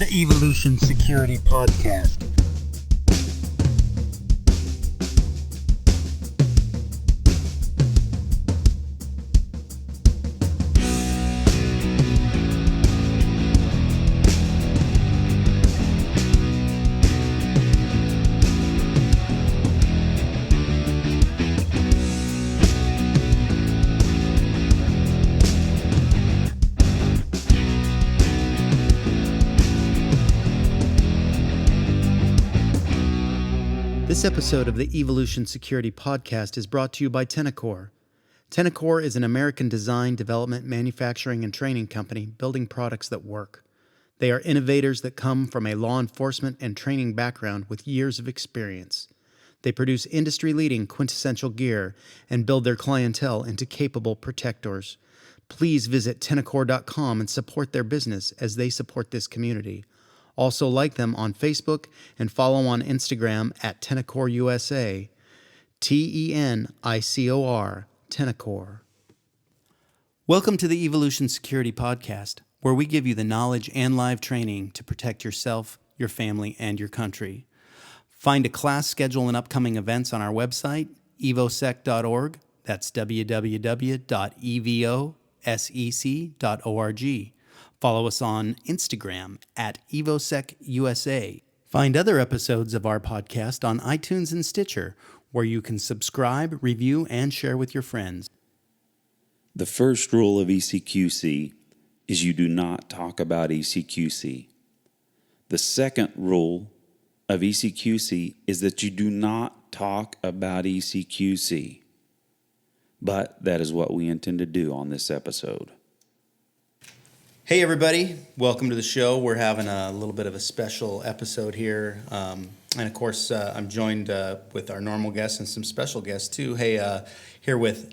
the Evolution Security Podcast. This episode of the Evolution Security Podcast is brought to you by Tenacor. Tenacor is an American design, development, manufacturing, and training company building products that work. They are innovators that come from a law enforcement and training background with years of experience. They produce industry-leading quintessential gear and build their clientele into capable protectors. Please visit tenacor.com and support their business as they support this community. Also like them on Facebook and follow on Instagram at Tenacor USA, TENICOR, Tenacor. Welcome to the Evolution Security Podcast, where we give you the knowledge and live training to protect yourself, your family, and your country. Find a class schedule and upcoming events on our website, evosec.org. That's www.evosec.org. Follow us on Instagram at EvoSec USA. Find other episodes of our podcast on iTunes and Stitcher, where you can subscribe, review, and share with your friends. The first rule of ECQC is you do not talk about ECQC. The second rule of ECQC is that you do not talk about ECQC. But that is what we intend to do on this episode. Hey everybody, welcome to the show. We're having a little bit of a special episode here. And of course, I'm joined with our normal guests and some special guests too. Hey, here with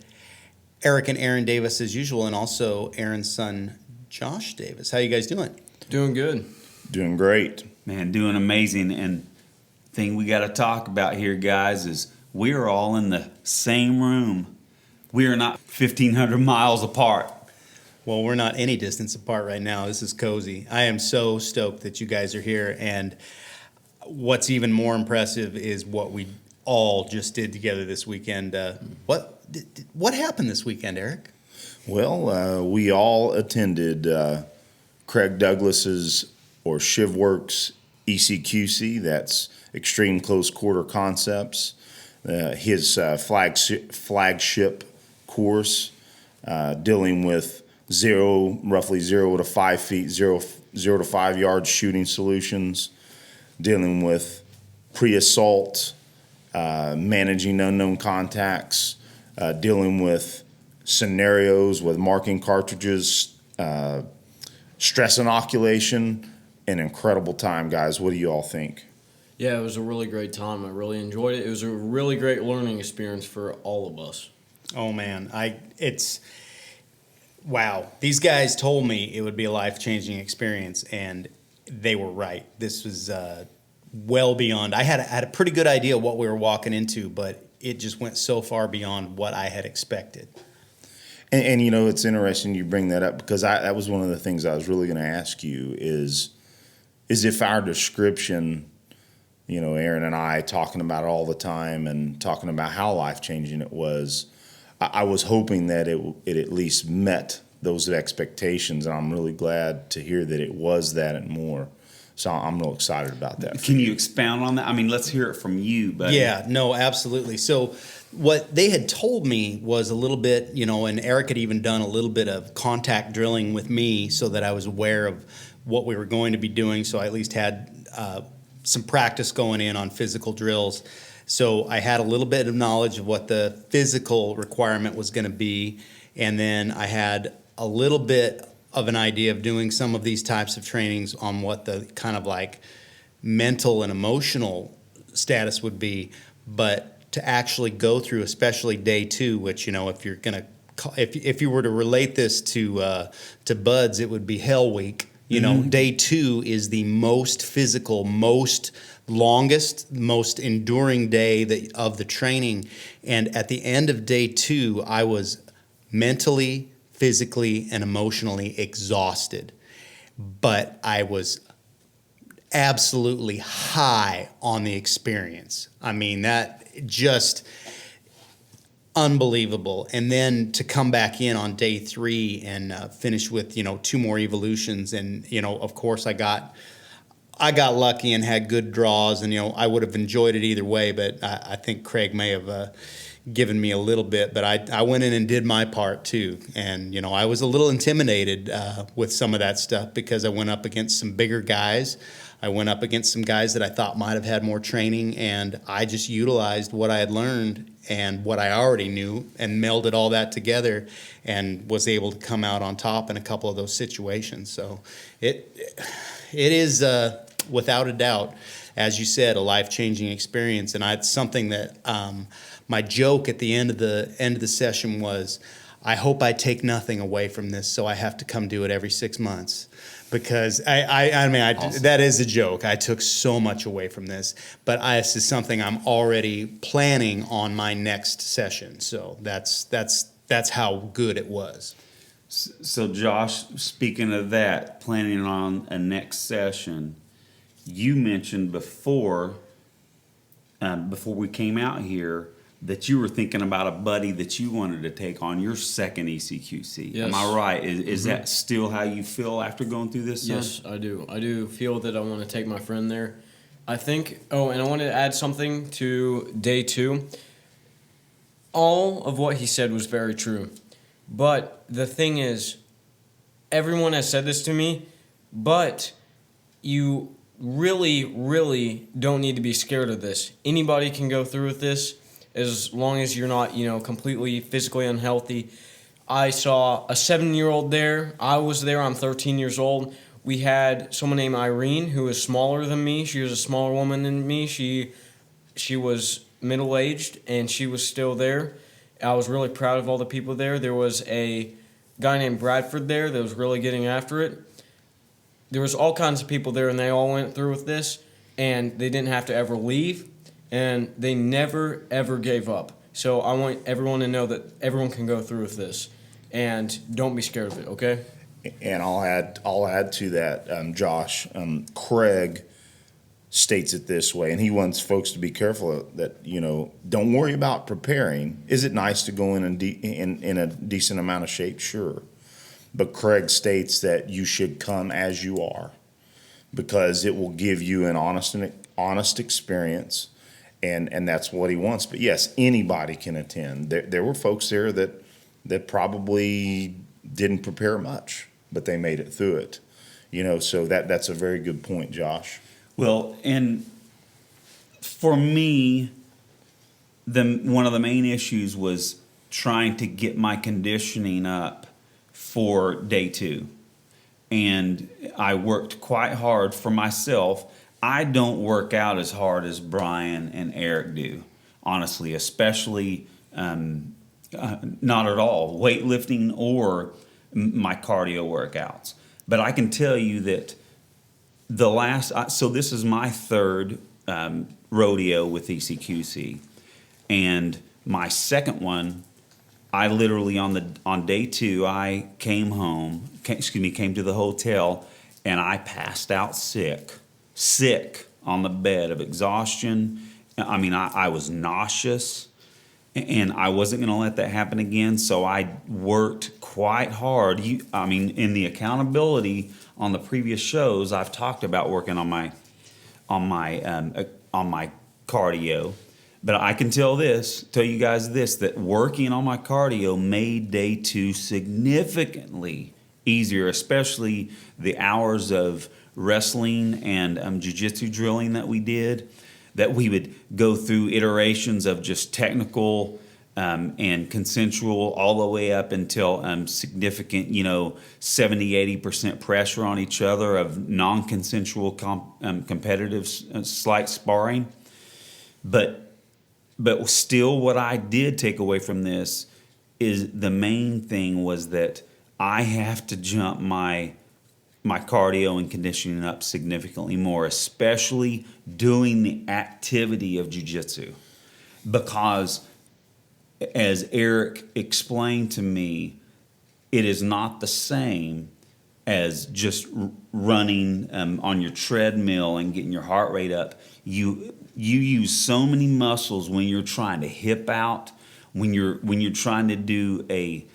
Eric and Aaron Davis as usual, and also Aaron's son, Josh Davis. How you guys doing? Doing good. Doing great. Man, doing amazing. And the thing we got to talk about here, guys, is we are all in the same room. We are not 1,500 miles apart. Well, we're not any distance apart right now. This is cozy. I am so stoked that you guys are here. And what's even more impressive is what we all just did together this weekend. What happened this weekend, Eric? Well, we all attended Craig Douglas's or Shivworks ECQC. That's Extreme Close Quarter Concepts. His flagship course dealing with roughly 0 to 5 feet, 0 to 5 yard shooting solutions, dealing with pre-assault, managing unknown contacts, dealing with scenarios with marking cartridges, stress inoculation. An incredible time, guys. What do you all think? Yeah, it was a really great time. I really enjoyed it. It was a really great learning experience for all of us. Oh man, wow. These guys told me it would be a life-changing experience, and they were right. This was well beyond. I had a pretty good idea what we were walking into, but it just went so far beyond what I had expected. And you know, it's interesting you bring that up, because that was one of the things I was really going to ask you is if our description, you know, Aaron and I talking about it all the time and talking about how life-changing it was, I was hoping that it at least met those expectations, and I'm really glad to hear that it was that and more. So I'm real excited about that. Can you expound on that? I mean, let's hear it from you, buddy. Yeah, no, absolutely. So what they had told me was a little bit, you know, and Eric had even done a little bit of contact drilling with me so that I was aware of what we were going to be doing. So I at least had some practice going in on physical drills. So I had a little bit of knowledge of what the physical requirement was going to be, and then I had a little bit of an idea of doing some of these types of trainings on what the kind of like mental and emotional status would be. But to actually go through, especially day 2, which, you know, if you're going to, if you were to relate this to BUD/S, it would be Hell Week. You know, day 2 is the most physical, most longest, most enduring day of the training. And at the end of day 2, I was mentally, physically, and emotionally exhausted. But I was absolutely high on the experience. I mean, that just unbelievable. And then to come back in on day 3 and finish with, 2 more evolutions. And, of course I got lucky and had good draws, and, I would have enjoyed it either way, but I think Craig may have given me a little bit, but I went in and did my part too. And, I was a little intimidated with some of that stuff because I went up against some bigger guys. I went up against some guys that I thought might have had more training, and I just utilized what I had learned and what I already knew and melded all that together and was able to come out on top in a couple of those situations. So it is, without a doubt, as you said, a life-changing experience. And it's something that my joke at the end of the session was, I hope I take nothing away from this, so I have to come do it every 6 months. Because Awesome. that is a joke. I took so much away from this, but this is something I'm already planning on my next session. So that's how good it was. So Josh, speaking of that, planning on a next session, you mentioned before we came out here that you were thinking about a buddy that you wanted to take on your second ECQC. Yes. Am I right? Is that still how you feel after going through this? Son? Yes, I do. I do feel that I want to take my friend there. I think, and I want to add something to day 2. All of what he said was very true. But the thing is, everyone has said this to me, but you really, really don't need to be scared of this. Anybody can go through with this as long as you're not, completely physically unhealthy. I saw a 7-year-old there. I was there. I'm 13 years old. We had someone named Irene who was smaller than me. She was a smaller woman than me. She was middle-aged, and she was still there. I was really proud of all the people there. There was a guy named Bradford there that was really getting after it. There was all kinds of people there, and they all went through with this, and they didn't have to ever leave, and they never, ever gave up. So I want everyone to know that everyone can go through with this, and don't be scared of it, okay? And I'll add to that, Josh. Craig states it this way, and he wants folks to be careful that, don't worry about preparing. Is it nice to go in a decent amount of shape? Sure. But Craig states that you should come as you are, because it will give you an honest experience, and that's what he wants. But yes, anybody can attend. There were folks there that probably didn't prepare much, but they made it through it. So that's a very good point, Josh. Well, and for me, one of the main issues was trying to get my conditioning up for day 2. And I worked quite hard for myself. I don't work out as hard as Brian and Eric do, honestly, especially not at all, weightlifting or my cardio workouts. But I can tell you that so this is my 3rd rodeo with ECQC, and my 2nd one, I literally on day 2, I came to the hotel, and I passed out sick on the bed of exhaustion. I mean, I was nauseous, and I wasn't going to let that happen again. So I worked quite hard. In the accountability on the previous shows, I've talked about working on my cardio. But I can tell you guys this, that working on my cardio made day 2 significantly easier, especially the hours of wrestling and jiu-jitsu drilling that we did, that we would go through iterations of just technical and consensual all the way up until significant, 70-80% pressure on each other of non-consensual competitive slight sparring. But still, what I did take away from this is the main thing was that I have to jump my cardio and conditioning up significantly more, especially doing the activity of jiu-jitsu. Because, as Eric explained to me, it is not the same as just running on your treadmill and getting your heart rate up. You use so many muscles when you're trying to hip out, when you're trying to do a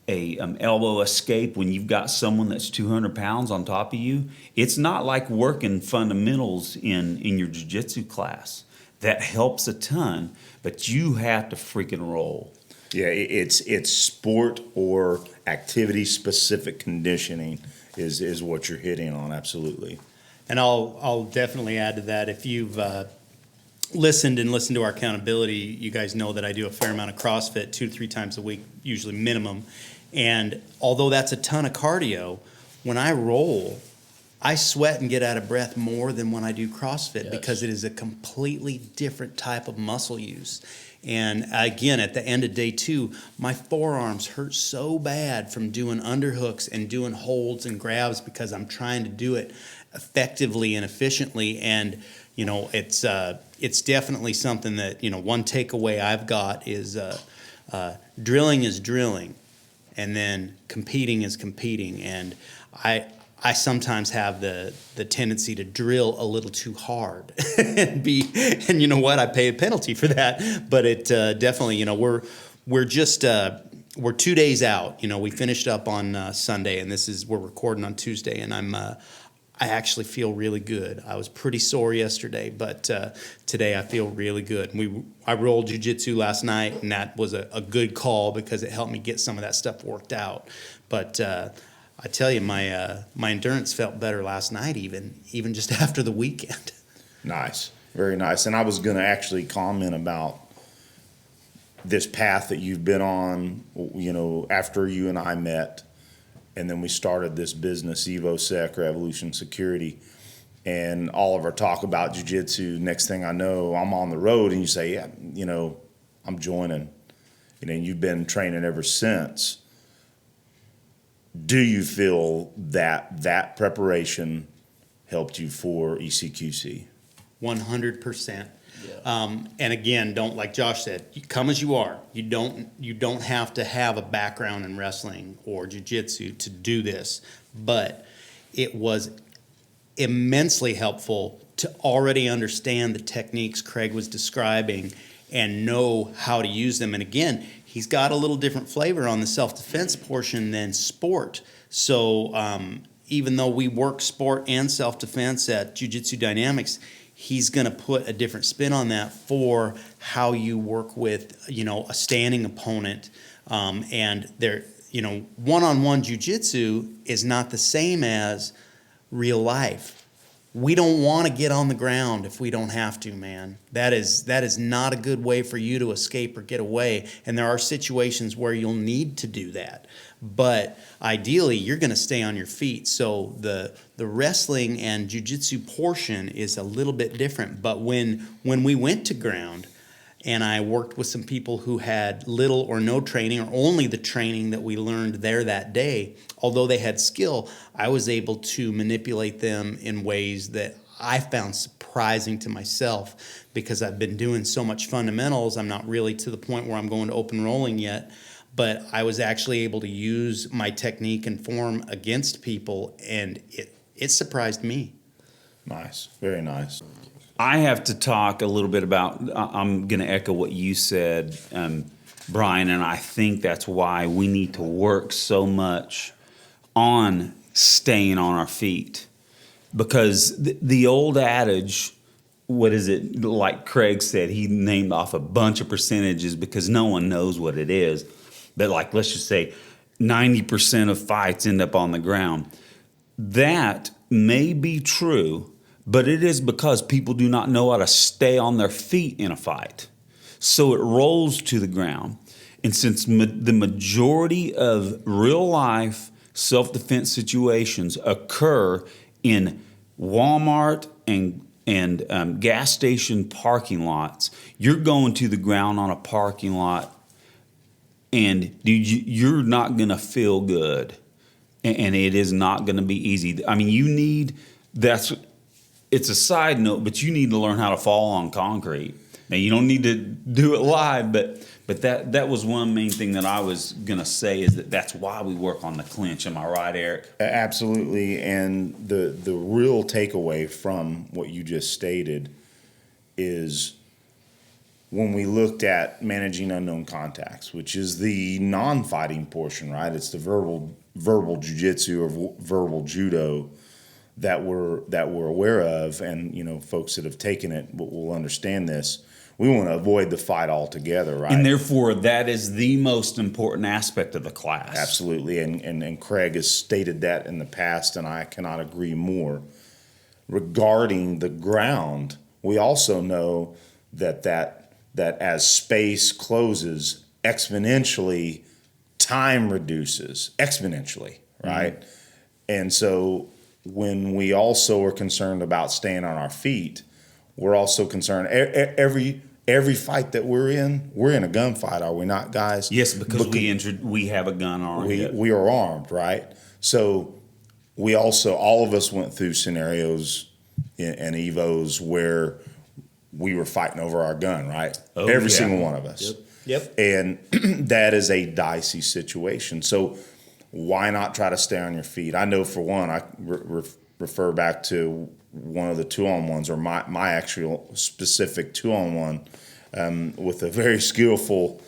elbow escape, when you've got someone that's 200 pounds on top of you. It's not like working fundamentals in your jiu-jitsu class. That helps a ton, but you have to freaking roll. Yeah, it's sport or activity specific conditioning is what you're hitting on. Absolutely. And I'll definitely add to that. If you've listened to our accountability, you guys know that I do a fair amount of CrossFit 2 to 3 times a week, usually minimum. And although that's a ton of cardio, when I roll, I sweat and get out of breath more than when I do CrossFit because it is a completely different type of muscle use. And again, at the end of day 2, my forearms hurt so bad from doing underhooks and doing holds and grabs because I'm trying to do it effectively and efficiently. And, it's definitely something that, one takeaway I've got is drilling is drilling, and then competing is competing. And I sometimes have the tendency to drill a little too hard and you know what? I pay a penalty for that. But it definitely, we're 2 days out. We finished up on Sunday, and we're recording on Tuesday, and I actually feel really good. I was pretty sore yesterday, but today I feel really good. I rolled jiu-jitsu last night, and that was a good call because it helped me get some of that stuff worked out. But I tell you, my endurance felt better last night, even just after the weekend. Nice, very nice. And I was going to actually comment about this path that you've been on, after you and I met, and then we started this business, EvoSec or Evolution Security, and all of our talk about jiu-jitsu. Next thing I know, I'm on the road, and you say, yeah, I'm joining. And you've been training ever since. Do you feel that preparation helped you for ECQC? 100%. And again, don't, like Josh said, you come as you are. You don't have to have a background in wrestling or jiu-jitsu to do this, but it was immensely helpful to already understand the techniques Craig was describing and know how to use them. And again, he's got a little different flavor on the self-defense portion than sport. So even though we work sport and self-defense at Jiu-Jitsu Dynamics, he's going to put a different spin on that for how you work with, a standing opponent. And there, one-on-one jiu-jitsu is not the same as real life. We don't want to get on the ground if we don't have to, man. That is not a good way for you to escape or get away. And there are situations where you'll need to do that. But ideally, you're going to stay on your feet. So the wrestling and jiu-jitsu portion is a little bit different. But when we went to ground, and I worked with some people who had little or no training, or only the training that we learned there that day, although they had skill, I was able to manipulate them in ways that I found surprising to myself because I've been doing so much fundamentals. I'm not really to the point where I'm going to open rolling yet, but I was actually able to use my technique and form against people, and it surprised me. Nice, very nice. I have to talk a little bit about, I'm going to echo what you said, Brian, and I think that's why we need to work so much on staying on our feet. Because the old adage, what is it, like Craig said, he named off a bunch of percentages because no one knows what it is. But like, let's just say 90% of fights end up on the ground. That may be true, but it is because people do not know how to stay on their feet in a fight. So it rolls to the ground. And since the majority of real life self-defense situations occur in Walmart and gas station parking lots, you're going to the ground on a parking lot, and dude, you're not going to feel good. And it is not going to be easy. I mean, it's a side note, but you need to learn how to fall on concrete. Now you don't need to do it live, but that was one main thing that I was gonna say is that's why we work on the clinch. Am I right, Eric? Absolutely. And the real takeaway from what you just stated is when we looked at managing unknown contacts, which is the non-fighting portion, right? It's the verbal jiu-jitsu or verbal judo that we're aware of, and folks that have taken it will understand this. We want to avoid the fight altogether, right? And therefore, that is the most important aspect of the class. Absolutely, and Craig has stated that in the past, and I cannot agree more. Regarding the ground, we also know that as space closes exponentially, time reduces exponentially, right? Mm-hmm. And so when we also are concerned about staying on our feet, we're also concerned every fight that we're in a gunfight, are we not, guys? Yes, because we have a gun on. We are armed, right? So we also, all of us went through scenarios and evos where we were fighting over our gun, right? Oh, every yeah. single one of us. Yep. And that is a dicey situation. So why not try to stay on your feet? I know, for one, I refer back to one of the 2-on-1s, or my actual specific 2-on-1 with a very skillful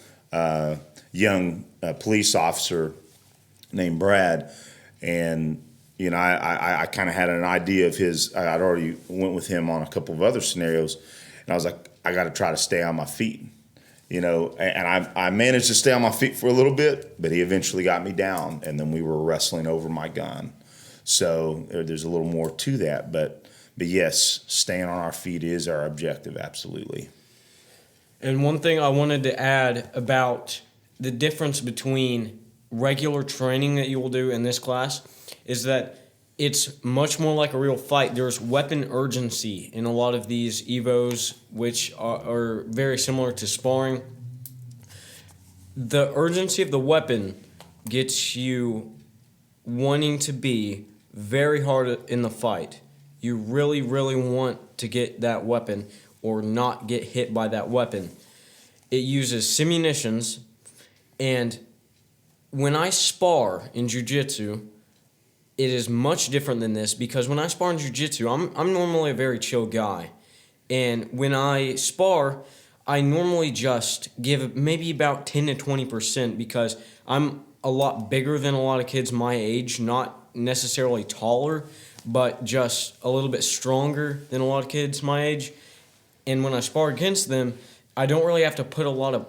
young police officer named Brad. And I kind of had an idea of his. I'd already went with him on a couple of other scenarios, and I was like, I got to try to stay on my feet. And I managed to stay on my feet for a little bit, but he eventually got me down, and then we were wrestling over my gun. So there's a little more to that, but yes, staying on our feet is our objective, absolutely. And one thing I wanted to add about the difference between regular training that you will do in this class is that it's much more like a real fight. There's weapon urgency in a lot of these EVOs, which are very similar to sparring. The urgency of the weapon gets you wanting to be very hard in the fight. You really, really want to get that weapon or not get hit by that weapon. It uses simunitions, and when I spar in jiu-jitsu, it is much different than this, because when I spar in jiu-jitsu, I'm normally a very chill guy. And when I spar, I normally just give maybe about 10 to 20% because I'm a lot bigger than a lot of kids my age, not necessarily taller, but just a little bit stronger than a lot of kids my age. And when I spar against them, I don't really have to put a lot of,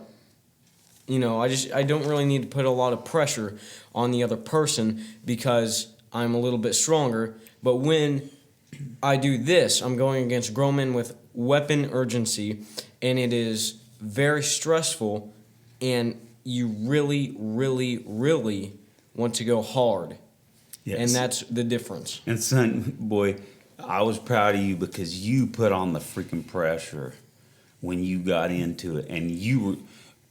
I don't really need to put a lot of pressure on the other person because I'm a little bit stronger. But when I do this, I'm going against grown men with weapon urgency, and it is very stressful, and you really, really, really want to go hard. Yes. And that's the difference. And son, boy, I was proud of you because you put on the freaking pressure when you got into it. And you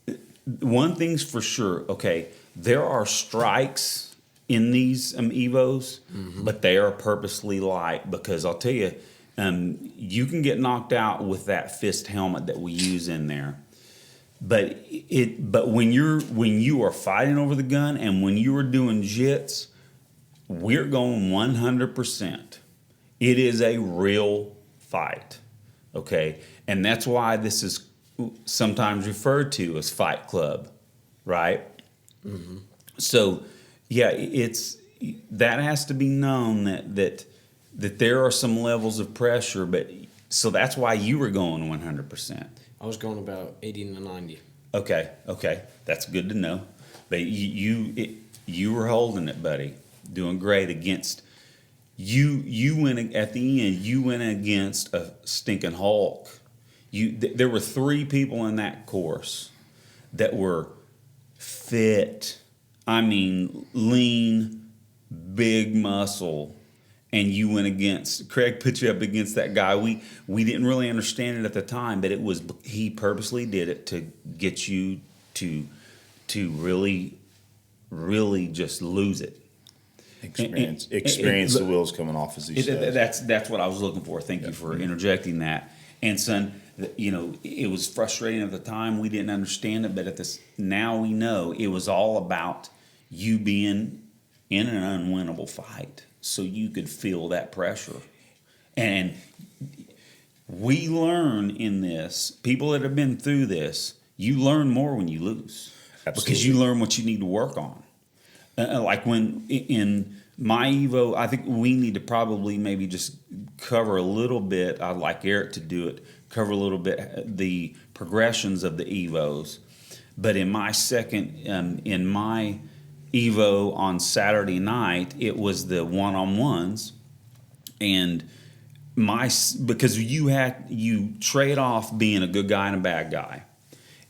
were, one thing's for sure, okay, there are strikes in these EVOs, but they are purposely light because I'll tell you, you can get knocked out with that fist helmet that we use in there. But when you are fighting over the gun and when you are doing jits, we're going 100%. It is a real fight, okay? And that's why this is sometimes referred to as Fight Club, right? Mm-hmm. So, yeah, that has to be known that there are some levels of pressure, but so that's why you were going 100%. I was going about 80 to 90. Okay, that's good to know. But you were holding it, buddy, doing great against. You went at the end. You went against a stinking Hulk. There were 3 people in that course that were fit. I mean, lean, big muscle, and you went against. Craig put you up against that guy. We didn't really understand it at the time, but he purposely did it to get you to really, really just lose it. Experience the wheels coming off, as he says. That's what I was looking for. Thank you for interjecting that. And son, it was frustrating at the time. We didn't understand it, but now we know it was all about you being in an unwinnable fight, so you could feel that pressure. And we learn in this, people that have been through this, you learn more when you lose. Absolutely. Because you learn what you need to work on. Like when in my Evo, I think we need to probably maybe just cover a little bit. I'd like Eric to do it, cover a little bit the progressions of the Evos. But in my in my Evo on Saturday night, it was the one-on-ones. And because you trade off being a good guy and a bad guy,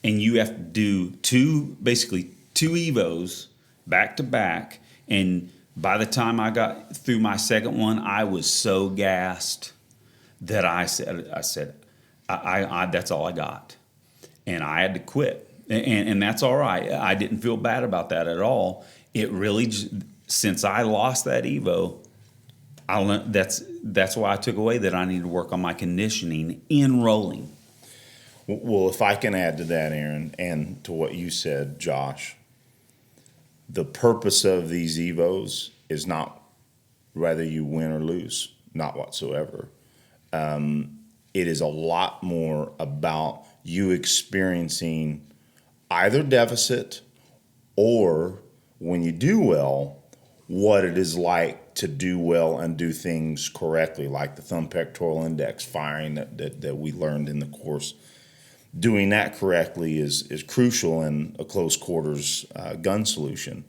and you have to do two Evos back to back. And by the time I got through my second one, I was so gassed that I said, that's all I got, and I had to quit. And that's all right. I didn't feel bad about that at all. It really, since I lost that Evo, I learned that's why I took away that I need to work on my conditioning in rolling. Well, if I can add to that, Aaron, and to what you said, Josh, the purpose of these Evos is not whether you win or lose, not whatsoever. It is a lot more about you experiencing either deficit or, when you do well, what it is like to do well and do things correctly, like the thumb pectoral index firing that we learned in the course. Doing that correctly is crucial in a close quarters gun solution.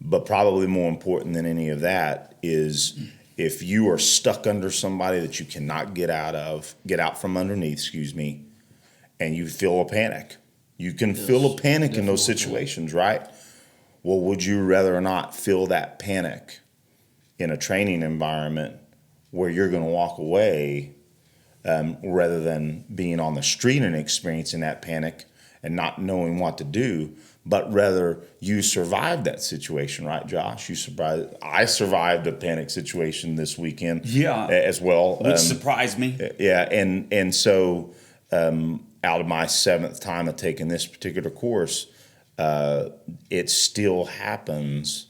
But probably more important than any of that is if you are stuck under somebody that you cannot get out from underneath, and you feel a panic. You can feel a panic in those situations, right? Well, would you rather not feel that panic in a training environment where you're going to walk away rather than being on the street and experiencing that panic and not knowing what to do, but rather you survived that situation, right, Josh? I survived a panic situation this weekend, as well, which surprised me. Yeah, and so out of my 7th time of taking this particular course, it still happens.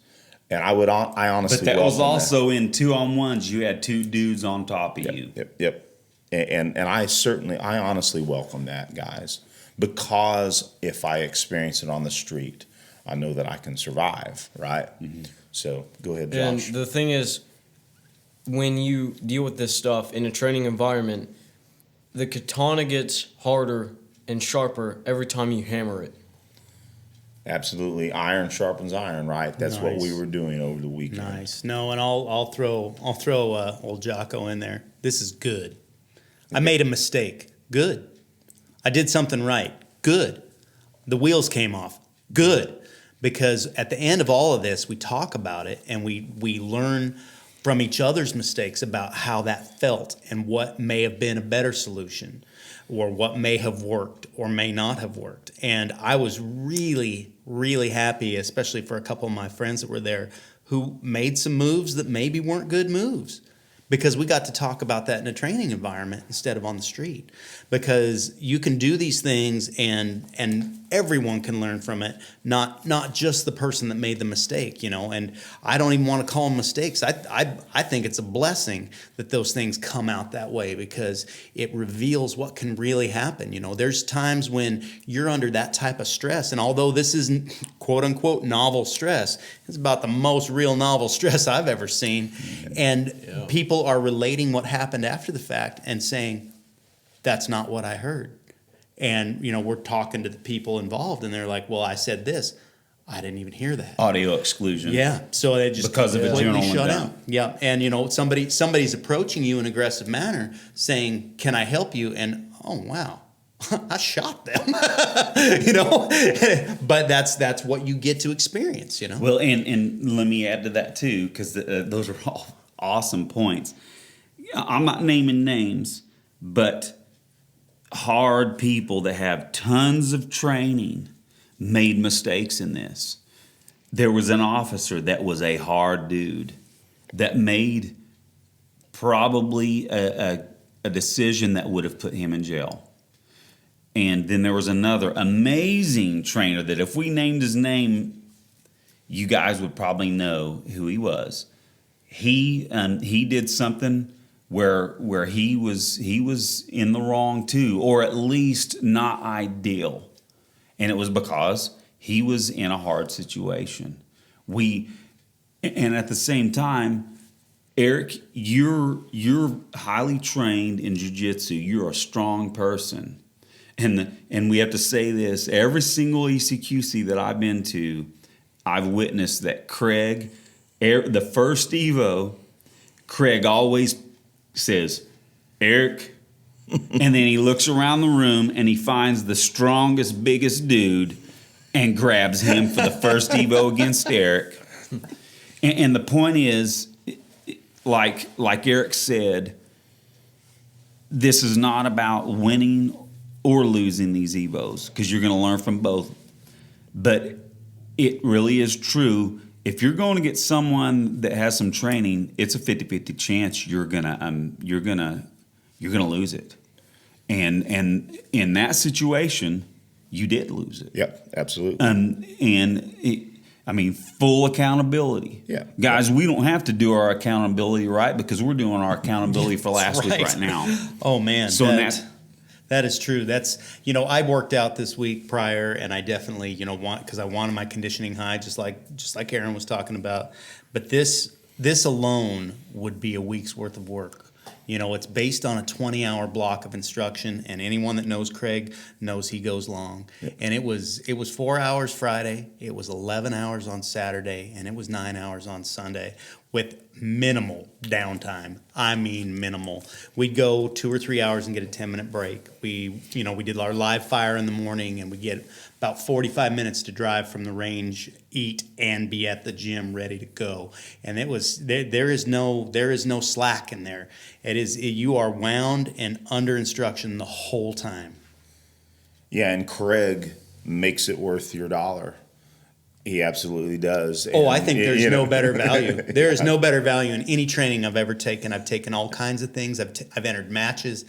And I honestly, but that was also in 2-on-1s. You had 2 dudes on top of you. Yep. And I honestly welcome that, guys, because if I experience it on the street, I know that I can survive, right? Mm-hmm. So go ahead, Josh. And the thing is, when you deal with this stuff in a training environment, the katana gets harder and sharper every time you hammer it. Absolutely, iron sharpens iron, right? That's Nice. what we were doing over the weekend. Nice. No, and I'll throw old Jocko in there. This is good. I made a mistake. Good. I did something right. Good. The wheels came off. Good. Because at the end of all of this, we talk about it and we learn from each other's mistakes about how that felt and what may have been a better solution or what may have worked or may not have worked. And I was really, really happy, especially for a couple of my friends that were there who made some moves that maybe weren't good moves, because we got to talk about that in a training environment instead of on the street. Because you can do these things and everyone can learn from it, not just the person that made the mistake, And I don't even want to call them mistakes. I think it's a blessing that those things come out that way, because it reveals what can really happen. There's times when you're under that type of stress, and although this isn't quote unquote novel stress, it's about the most real novel stress I've ever seen. And people are relating what happened after the fact and saying, that's not what I heard. And, we're talking to the people involved and they're like, well, I said this. I didn't even hear that. Audio exclusion. Yeah. So they just because of a completely journal shut down. out. Yeah. And, somebody's approaching you in an aggressive manner saying, can I help you? And, oh, wow. I shot them, but that's what you get to experience, Well, and let me add to that too, because those are all awesome points. I'm not naming names, but hard people that have tons of training made mistakes in this. There was an officer that was a hard dude that made probably a decision that would have put him in jail. And then there was another amazing trainer that if we named his name, you guys would probably know who he was. He did something where he was in the wrong too, or at least not ideal. And it was because he was in a hard situation. And at the same time, Eric, you're highly trained in jiu-jitsu. You're a strong person. And we have to say this, every single ECQC that I've been to, I've witnessed that Craig, the first Evo, Craig always says, Eric, and then he looks around the room and he finds the strongest, biggest dude and grabs him for the first Evo against Eric. And the point is, like Eric said, this is not about winning or losing these Evos, because you're going to learn from both. But it really is true. If you're going to get someone that has some training, it's a 50-50 chance you're gonna lose it. And in that situation, you did lose it. Yep, absolutely. Full accountability. Yeah. Guys, we don't have to do our accountability right, because we're doing our accountability for last week right now. Oh man. So that is true. That's, I worked out this week prior, and I definitely, because I wanted my conditioning high, just like Aaron was talking about. But this alone would be a week's worth of work. It's based on a 20-hour block of instruction, and anyone that knows Craig knows he goes long. Yeah. And it was 4 hours Friday, it was 11 hours on Saturday, and it was 9 hours on Sunday with minimal downtime. I mean minimal. We'd go 2 or 3 hours and get a 10-minute break. We did our live fire in the morning, and we get about 45 minutes to drive from the range, eat, and be at the gym ready to go. And it was there is no slack in there. You are wound and under instruction the whole time. Yeah, and Craig makes it worth your dollar. He absolutely does. I think there's no better value. There is no better value in any training I've ever taken. I've taken all kinds of things. I've entered matches.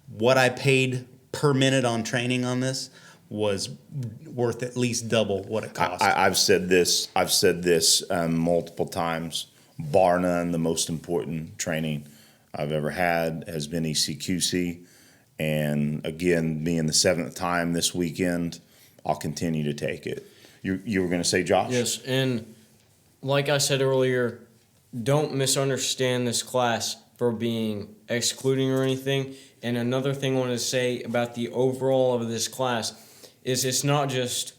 What I paid per minute on training on this was worth at least double what it cost. I've said this multiple times. Bar none, the most important training I've ever had has been ECQC. And again, being the 7th time this weekend, I'll continue to take it. You were going to say, Josh? Yes, and like I said earlier, don't misunderstand this class for being excluding or anything. And another thing I wanted to say about the overall of this class is it's not just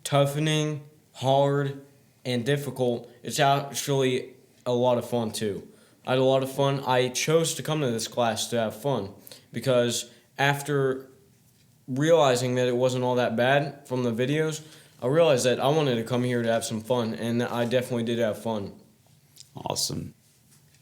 toughening, hard, and difficult. It's actually a lot of fun too. I had a lot of fun. I chose to come to this class to have fun because after realizing that it wasn't all that bad from the videos, I realized that I wanted to come here to have some fun, and I definitely did have fun. Awesome.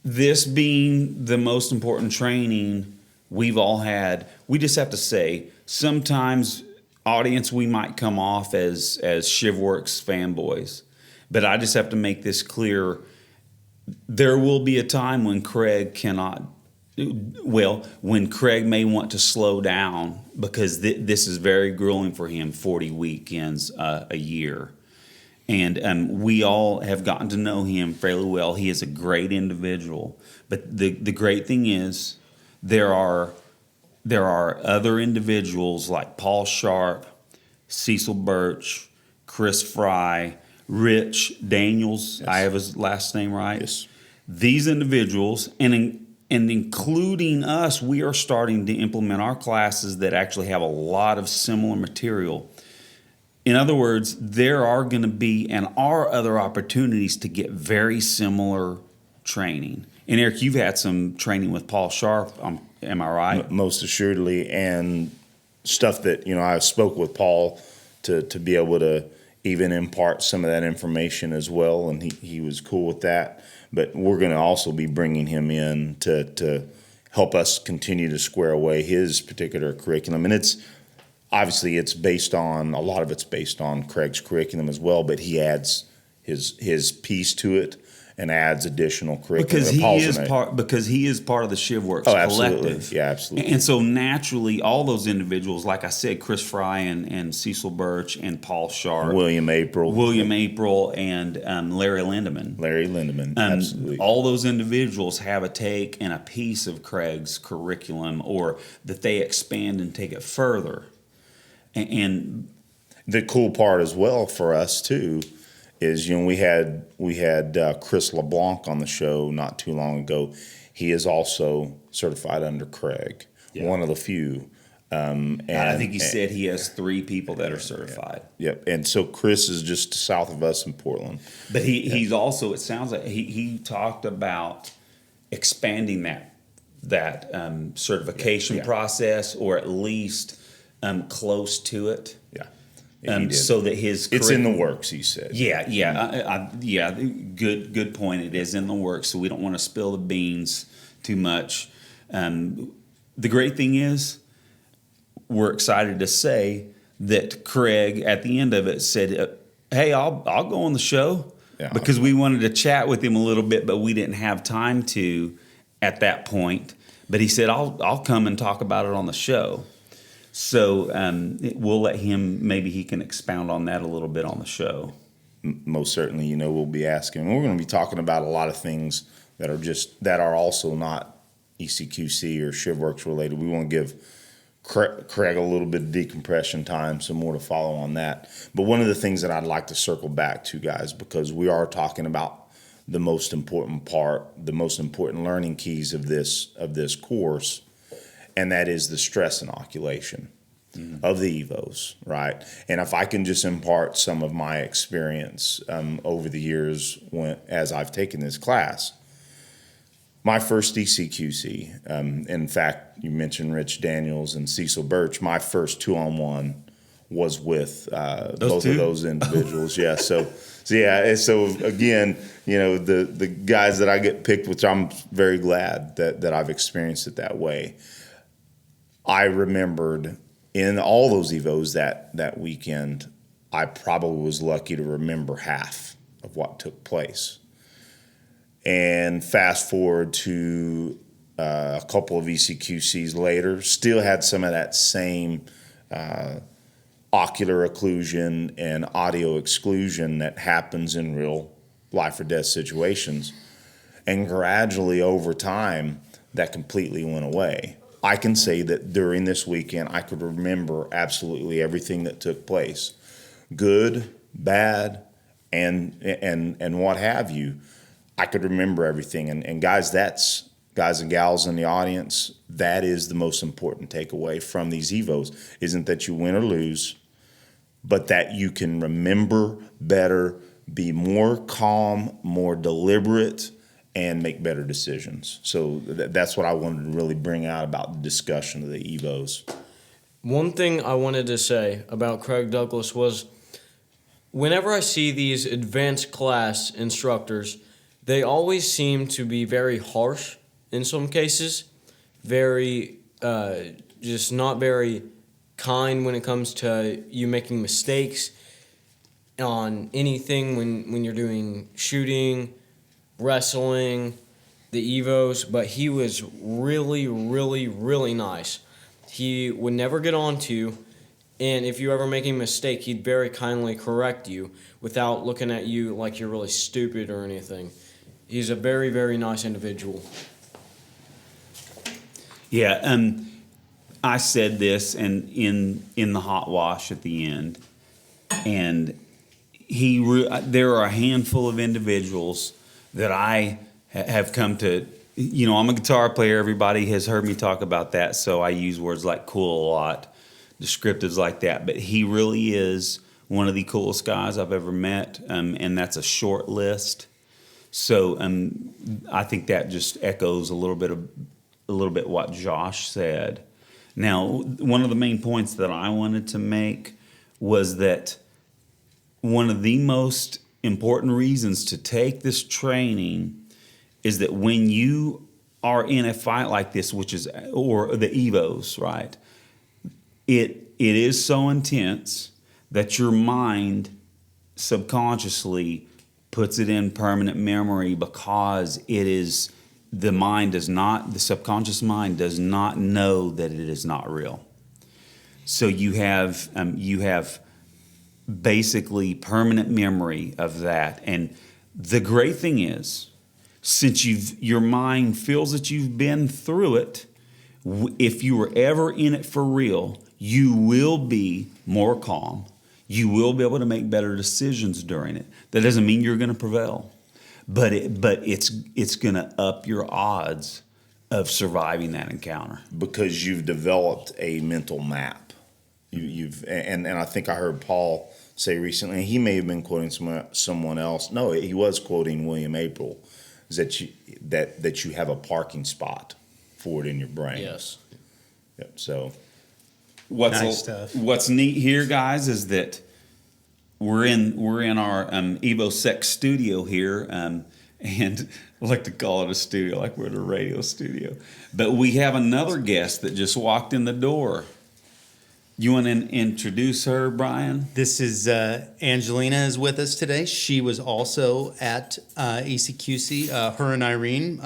This being the most important training we've all had, we just have to say, sometimes, audience, we might come off as Shivworks fanboys, but I just have to make this clear. There will be a time when Craig when Craig may want to slow down because this is very grueling for him, 40 weekends a year. And we all have gotten to know him fairly well. He is a great individual. But the great thing is there are other individuals like Paul Sharp, Cecil Birch, Chris Fry, Rich Daniels, yes. I have his last name right? Yes. These individuals, and including us, we are starting to implement our classes that actually have a lot of similar material. In other words, there are going to be and are other opportunities to get very similar training. And Eric, you've had some training with Paul Sharp, am I right? Most assuredly, and stuff that, I spoke with Paul to be able to even impart some of that information as well, and he was cool with that. But we're going to also be bringing him in to help us continue to square away his particular curriculum. And it's based on, a lot of it's based on Craig's curriculum as well, but he adds his piece to it. and adds additional curriculum. Because he is part of the Shivworks absolutely. collective. Yeah, absolutely. And so naturally, all those individuals, like I said, Chris Fry and Cecil Birch and Paul Sharp, William April, and Larry Lindeman. Absolutely. All those individuals have a take and a piece of Craig's curriculum, or that they expand and take it further. And the cool part as well for us too is, we had Chris LeBlanc on the show not too long ago. He is also certified under Craig, one of the few. And I think he said he has 3 people that are certified. Yep. And so Chris is just south of us in Portland. But he's also, it sounds like he talked about expanding that certification process, or at least close to it. Yeah. So that it's in the works, he said. Yeah. Good point. It is in the works, so we don't want to spill the beans too much. The great thing is, we're excited to say that Craig, at the end of it, said, "Hey, I'll go on the show," because we wanted to chat with him a little bit, but we didn't have time to at that point. But he said, "I'll come and talk about it on the show." So we'll let him, maybe he can expound on that a little bit on the show. Most certainly, we'll be asking. We're going to be talking about a lot of things that are also not ECQC or Shivworks related. We want to give Craig a little bit of decompression time, some more to follow on that. But one of the things that I'd like to circle back to, guys, because we are talking about the most important part, the most important learning keys of this course, and that is the stress inoculation of the EVOs, right? And if I can just impart some of my experience over the years as I've taken this class. My first ECQC, in fact, you mentioned Rich Daniels and Cecil Birch. My first 2-on-1 was with both of those individuals. Yeah, so again, the guys that I get picked, which I'm very glad that I've experienced it that way. I remembered in all those EVOs that weekend, I probably was lucky to remember half of what took place. And fast forward to a couple of ECQCs later, still had some of that same ocular occlusion and audio exclusion that happens in real life or death situations. And gradually over time, that completely went away. I can say that during this weekend, I could remember absolutely everything that took place, good, bad, and what have you. I could remember everything. And guys and gals in the audience, that is the most important takeaway from these EVOs. Isn't that you win or lose, but that you can remember better, be more calm, more deliberate, and make better decisions. So that's what I wanted to really bring out about the discussion of the EVOs. One thing I wanted to say about Craig Douglas was, whenever I see these advanced class instructors, they always seem to be very harsh in some cases, very just not very kind when it comes to you making mistakes on anything when you're doing shooting, wrestling, the EVOs. But he was really, really, really nice. He would never get on to you, and if you ever make a mistake, he'd very kindly correct you without looking at you like you're really stupid or anything. He's a very, very nice individual. Yeah, I said this and in the hot wash at the end, and there are a handful of individuals that I have come to. I'm a guitar player. Everybody has heard me talk about that, so I use words like cool a lot, descriptives like that. But he really is one of the coolest guys I've ever met, and that's a short list. So I think that just echoes a little bit what Josh said. Now, one of the main points that I wanted to make was that one of the most important reasons to take this training is that when you are in a fight like this, or the EVOs, right? It is so intense that your mind subconsciously puts it in permanent memory because it is, the subconscious mind does not know that it is not real. So you have basically permanent memory of that. And the great thing is, since your mind feels that you've been through it, if you were ever in it for real, you will be more calm. You will be able to make better decisions during it. That doesn't mean you're going to prevail, but it's going to up your odds of surviving that encounter because you've developed a mental map. And I think I heard Paul say recently, and he may have been quoting someone else. No, he was quoting William April, is that you have a parking spot for it in your brain. Yes. Yep. So Nice stuff. What's neat here, guys, is that we're in our EvoSec studio here, and I like to call it a studio, like we're at a radio studio. But we have another guest that just walked in the door. You want to introduce her, Brian? This is Angelina is with us today. She was also at ECQC. Her and Irene,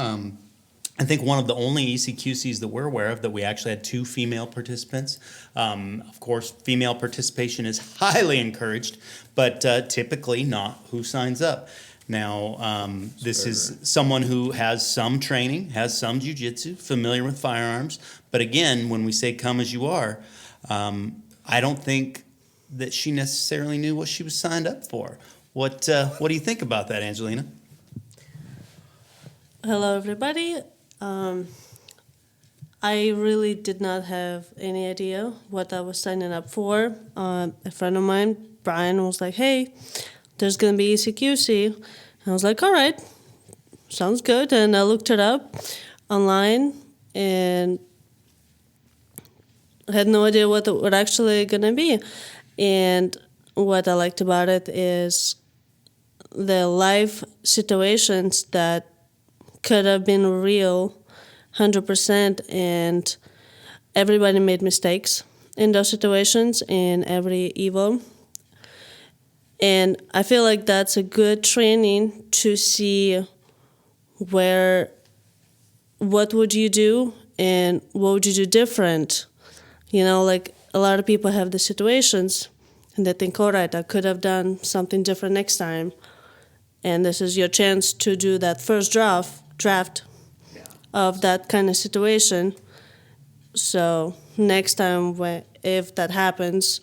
I think one of the only ECQCs that we're aware of that we actually had 2 female participants. Of course, female participation is highly encouraged, but typically not who signs up. Now, this is someone who has some training, has some jiu-jitsu, familiar with firearms. But again, when we say come as you are, I don't think that she necessarily knew what she was signed up for. What do you think about that, Angelina? Hello, everybody. I really did not have any idea what I was signing up for. A friend of mine, Brian, was like, hey, there's going to be ECQC. And I was like, all right, sounds good. And I looked it up online and I had no idea what it was actually going to be. And what I liked about it is the life situations that could have been real 100%, and everybody made mistakes in those situations in every Evo. And I feel like that's a good training to see what would you do and what would you do different. You know, like a lot of people have the situations and they think, all right, I could have done something different next time. And this is your chance to do that first draft of that kind of situation. So next time, if that happens,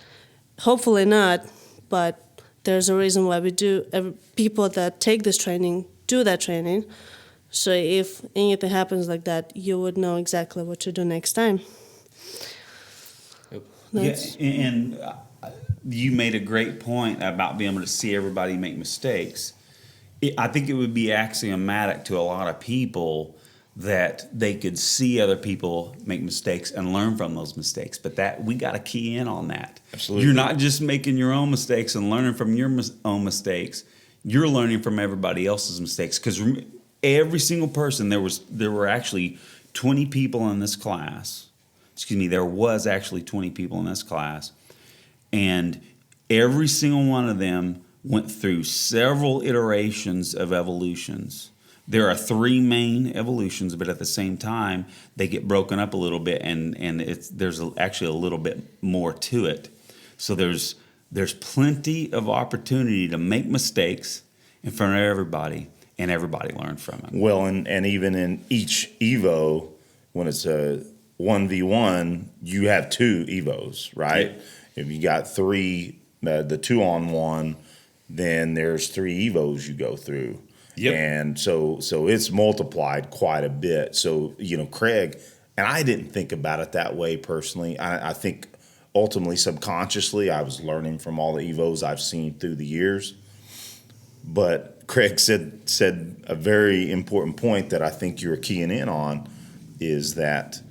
hopefully not, but there's a reason why people that take this training do that training. So if anything happens like that, you would know exactly what to do next time. Yeah, and you made a great point about being able to see everybody make mistakes. I think it would be axiomatic to a lot of people that they could see other people make mistakes and learn from those mistakes. But that we got to key in on that. Absolutely. You're not just making your own mistakes and learning from your own mistakes. You're learning from everybody else's mistakes. Because every single person, there were actually 20 people in this class. There was actually 20 people in this class. And every single one of them went through several iterations of evolutions. There are 3 main evolutions, but at the same time, they get broken up a little bit, and there's actually a little bit more to it. So there's plenty of opportunity to make mistakes in front of everybody, and everybody learn from it. Well, and even in each Evo, when it's a 1v1, you have 2 Evos, right? Yeah. If you got 3, the 2-on-1, then there's 3 Evos you go through. Yep. And so it's multiplied quite a bit. So, Craig, and I didn't think about it that way personally. I think ultimately, subconsciously, I was learning from all the Evos I've seen through the years. But Craig said a very important point that I think you're keying in on is that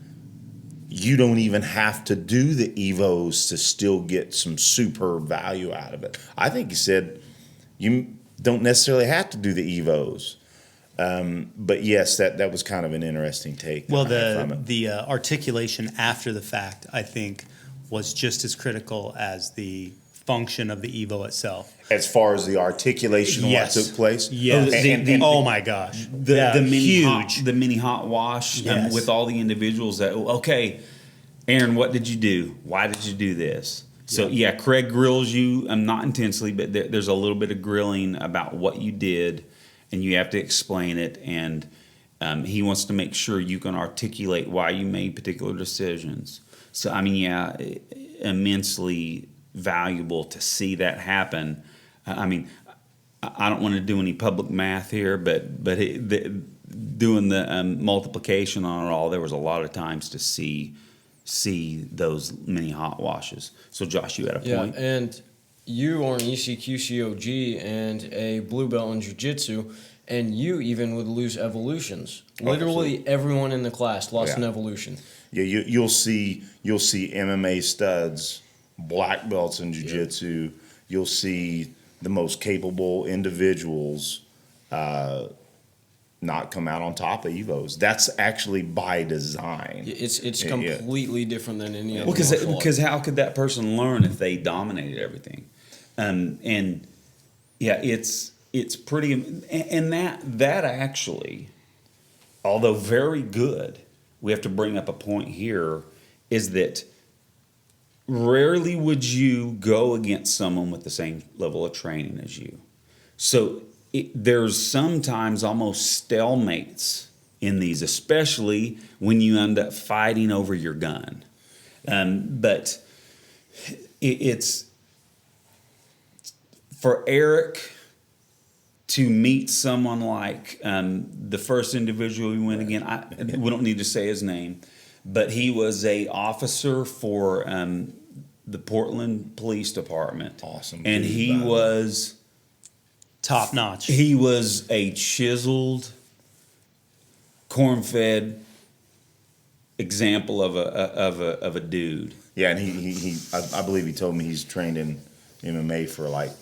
you don't even have to do the Evos to still get some superb value out of it. I think he said you don't necessarily have to do the Evos. But yes, that was kind of an interesting take. Well, the articulation after the fact, I think, was just as critical as the function of the Evo itself. As far as the articulation of Yes. what took place? Yes. Oh my gosh. The mini huge. the mini hot wash Yes. with all the individuals that, okay, Aaron, what did you do? Why did you do this? So yeah, Craig grills you, not intensely, but there's a little bit of grilling about what you did, and you have to explain it. And he wants to make sure you can articulate why you made particular decisions. So I mean, yeah, immensely valuable to see that happen. I mean, I don't want to do any public math here, but doing the multiplication on it all, there was a lot of times to see those mini hot washes. So Josh, you had a point. Yeah, and you are an ECQC OG and a blue belt in jiu-jitsu, and you even would lose evolutions. Literally absolutely. everyone in the class lost an Yeah. evolution. Yeah, you'll see MMA studs, black belts in jiu-jitsu. You'll see the most capable individuals not come out on top of Evos. That's actually by design. It's Yeah. completely different than any other Well, martial art. because how could that person learn if they dominated everything? And yeah, it's pretty, and that actually, although very good, we have to bring up a point here, is that rarely would you go against someone with the same level of training as you. So there's sometimes almost stalemates in these, especially when you end up fighting over your gun. But it's for Eric to meet someone like the first individual we went again. We don't need to say his name, but he was a officer for the Portland Police Department. Awesome. And dude, he by the way. was Top notch. he was a chiseled, corn-fed example of a dude. Yeah, and I believe he told me he's trained in MMA for like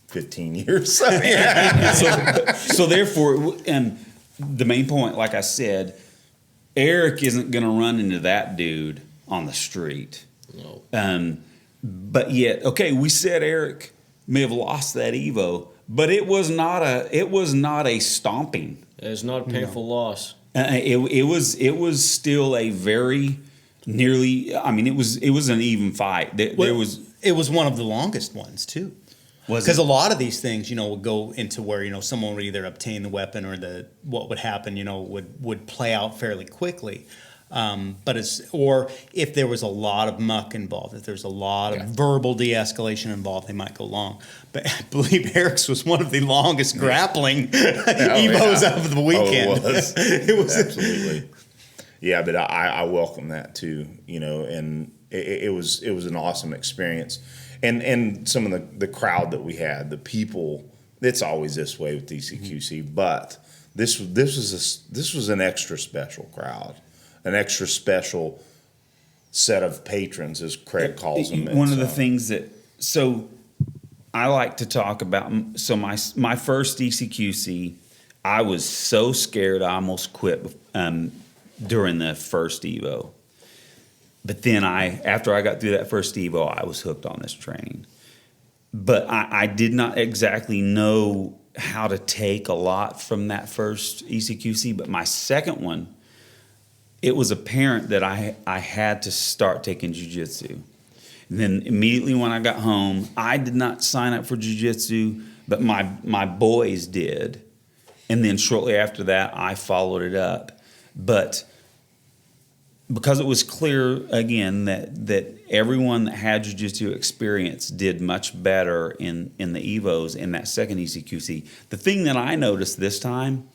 15 years. So therefore, and the main point, like I said, Eric isn't going to run into that dude on the street. No. But yet, okay, we said Eric may have lost that Evo, but it was not a stomping. It's not a painful loss. It was still a very nearly. I mean, it was an even fight. There was. It was one of the longest ones too. Because a lot of these things, would go into where, someone would either obtain the weapon or what would happen, would play out fairly quickly. Or if there was a lot of muck involved, if there's a lot of verbal de-escalation involved, they might go long. But I believe Eric's was one of the longest grappling Evos of the weekend. Oh, it was. It was Absolutely. Yeah, but I welcome that too, and it was an awesome experience. And some of the crowd that we had, the people, it's always this way with ECQC, but this was an extra special crowd, an extra special set of patrons, as Craig calls them. One of the things so I like to talk about. So my first ECQC, I was so scared I almost quit during the first Evo. But then after I got through that first Evo, I was hooked on this training. But I did not exactly know how to take a lot from that first ECQC. But my second one, it was apparent that I had to start taking jiu-jitsu. And then immediately when I got home, I did not sign up for jiu-jitsu, but my boys did. And then shortly after that, I followed it up. But because it was clear, again, that everyone that had jiu-jitsu experience did much better in the Evos in that second ECQC. The thing that I noticed this time,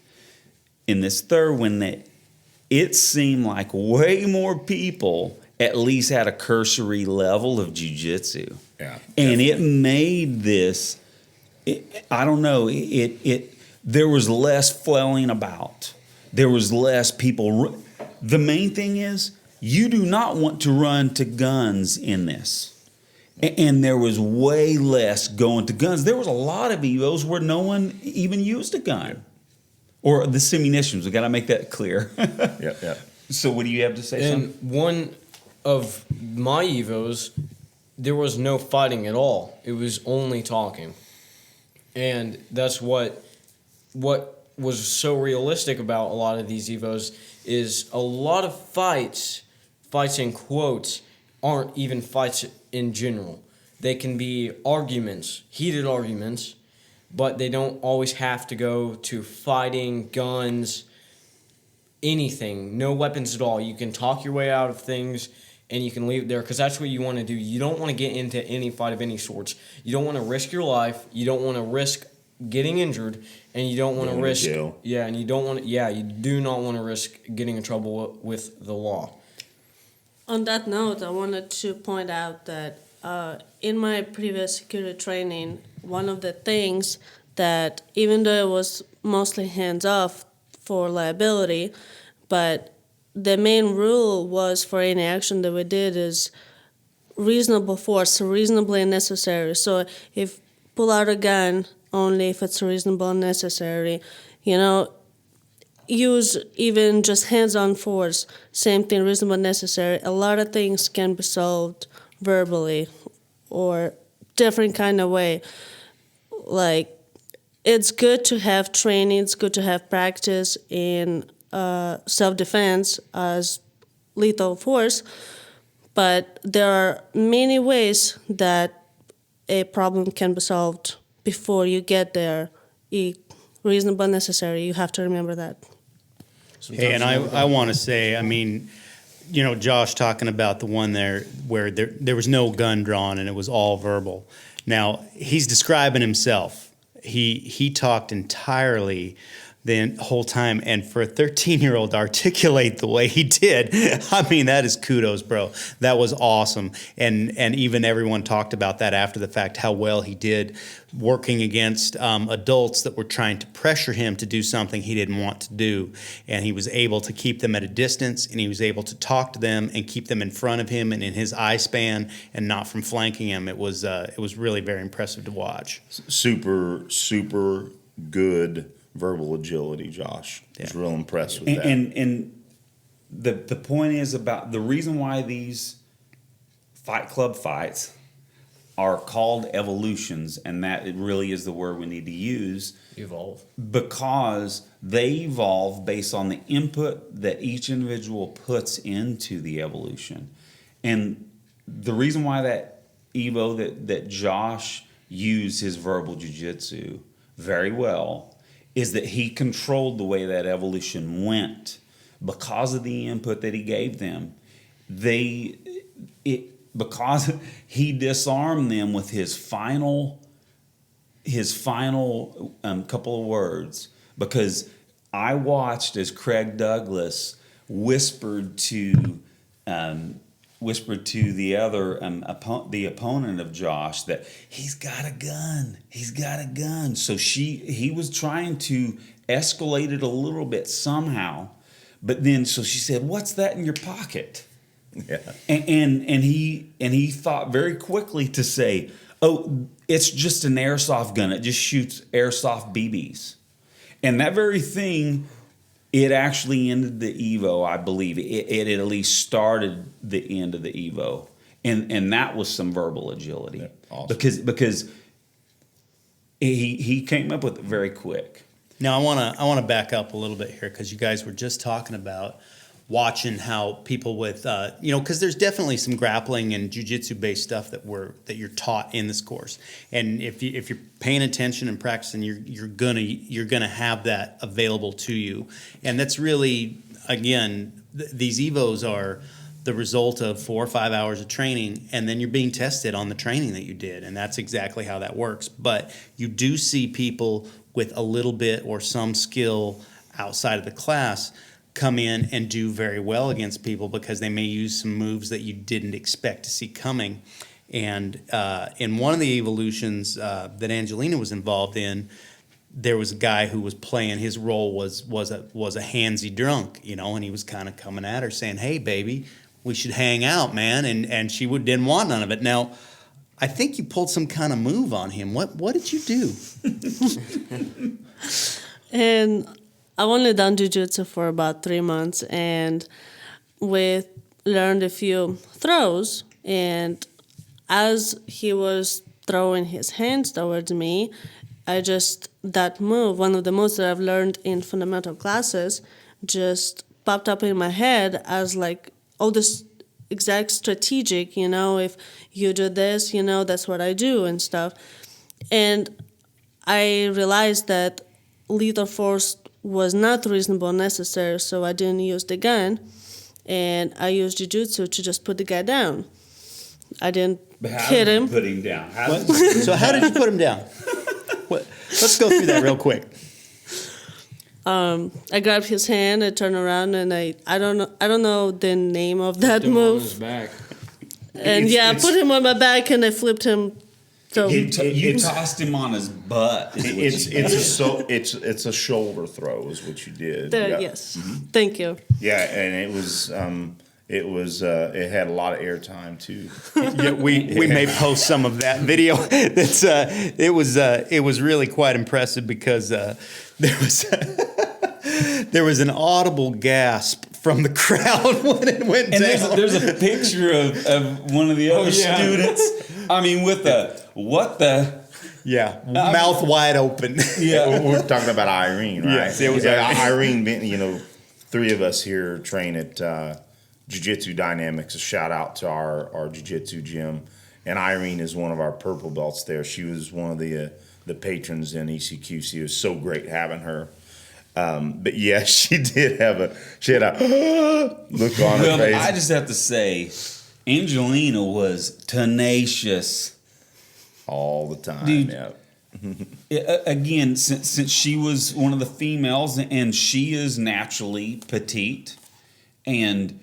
in this third one, that it seemed like way more people at least had a cursory level of jiu-jitsu. Yeah, and it made this, I don't know, there was less flailing about. There was less people. The main thing is, you do not want to run to guns in this. And there was way less going to guns. There was a lot of Evos where no one even used a gun. Or the simunitions. We got to make that clear. Yeah. So what do you have to say, And one of my Evos, there was no fighting at all. It was only talking. And that's what was so realistic about a lot of these Evos is a lot of fights in quotes, aren't even fights in general. They can be arguments, heated arguments, but they don't always have to go to fighting, guns, anything, no weapons at all. You can talk your way out of things and you can leave it there because that's what you want to do. You don't want to get into any fight of any sorts. You don't want to risk your life. You don't want to risk getting injured, and you don't want to risk jail. and you don't want to, you do not want to risk getting in trouble with the law. On that note, I wanted to point out that in my previous security training, one of the things that, even though it was mostly hands-off for liability, but the main rule was for any action that we did is reasonable force, reasonably necessary. So if pull out a gun, only if it's reasonable and necessary, use even just hands-on force, same thing, reasonable and necessary. A lot of things can be solved verbally or different kind of way. Like, it's good to have training, it's good to have practice in self-defense as lethal force, but there are many ways that a problem can be solved before you get there. Reasonable and necessary, you have to remember that. Hey, and I want to say, I mean, Josh talking about the one there where there was no gun drawn and it was all verbal. Now, he's describing himself. He talked entirely the whole time, and for a 13-year-old to articulate the way he did, I mean, that is kudos, bro. That was awesome. And even everyone talked about that after the fact, how well he did working against adults that were trying to pressure him to do something he didn't want to do. And he was able to keep them at a distance, and he was able to talk to them and keep them in front of him and in his eye span and not from flanking him. It was really very impressive to watch. Super, super good verbal agility, Josh. I was real impressed with that. And the point is about the reason why these Fight Club fights are called evolutions, and that it really is the word we need to use. Evolve. Because they evolve based on the input that each individual puts into the evolution. And the reason why that Evo, that Josh used his verbal jiu-jitsu very well, is that he controlled the way that evolution went because of the input that he gave them. Because he disarmed them with his final couple of words. Because I watched as Craig Douglas whispered to the other the opponent of Josh that he's got a gun. So he was trying to escalate it a little bit somehow, but then so she said, "What's that in your pocket?" Yeah. And he thought very quickly to say, "Oh, it's just an airsoft gun. It just shoots airsoft BBs." And that very thing, it actually ended the Evo, I believe. It at least started the end of the Evo. And that was some verbal agility. Yeah, awesome. Because he came up with it very quick. Now, I want to back up a little bit here because you guys were just talking about watching how people with, because there's definitely some grappling and jiu-jitsu based stuff that you're taught in this course. And if you're paying attention and practicing, you're gonna have that available to you. And that's really, again, these Evos are the result of 4 or 5 hours of training, and then you're being tested on the training that you did, and that's exactly how that works. But you do see people with a little bit or some skill outside of the class come in and do very well against people because they may use some moves that you didn't expect to see coming. And in one of the evolutions that Angelina was involved in, there was a guy who was playing. His role was a handsy drunk, and he was kind of coming at her saying, "Hey, baby, we should hang out, man." And she didn't want none of it. Now, I think you pulled some kind of move on him. What did you do? And I've only done jiu-jitsu for about 3 months, and we learned a few throws, and as he was throwing his hands towards me, that move, one of the moves that I've learned in fundamental classes, just popped up in my head as like all this exact strategic, if you do this, that's what I do and stuff. And I realized that lethal force was not reasonable or necessary, so I didn't use the gun, and I used jiu-jitsu to just put the guy down. I didn't hit him. Put him down. So how did you put him down? Let's go through that real quick. I grabbed his hand, I turned around, and I don't know the name of that Put him on his move. back. And I put him on my back and I flipped him. So You tossed him on his butt. is what you did. It's a shoulder throw is what you did. there, Yeah. yes, thank you. Yeah, and it had a lot of airtime too. Yeah, we may post some of that video. It was really quite impressive because there was an audible gasp from the crowd when it went And down. there's a picture of one of the other students. I mean, with what the. Mouth wide open. Yeah. We're talking about Irene, right? Yes, it was Irene. Three of us here train at Jiu-Jitsu Dynamics. A shout out to our Jiu-Jitsu gym, and Irene is one of our purple belts there. She was one of the patrons in ECQC. It was so great having her. But yeah, she had a look on her face. I just have to say, Angelina was tenacious. All the time. Dude. Yeah. Again, since she was one of the females, and she is naturally petite, and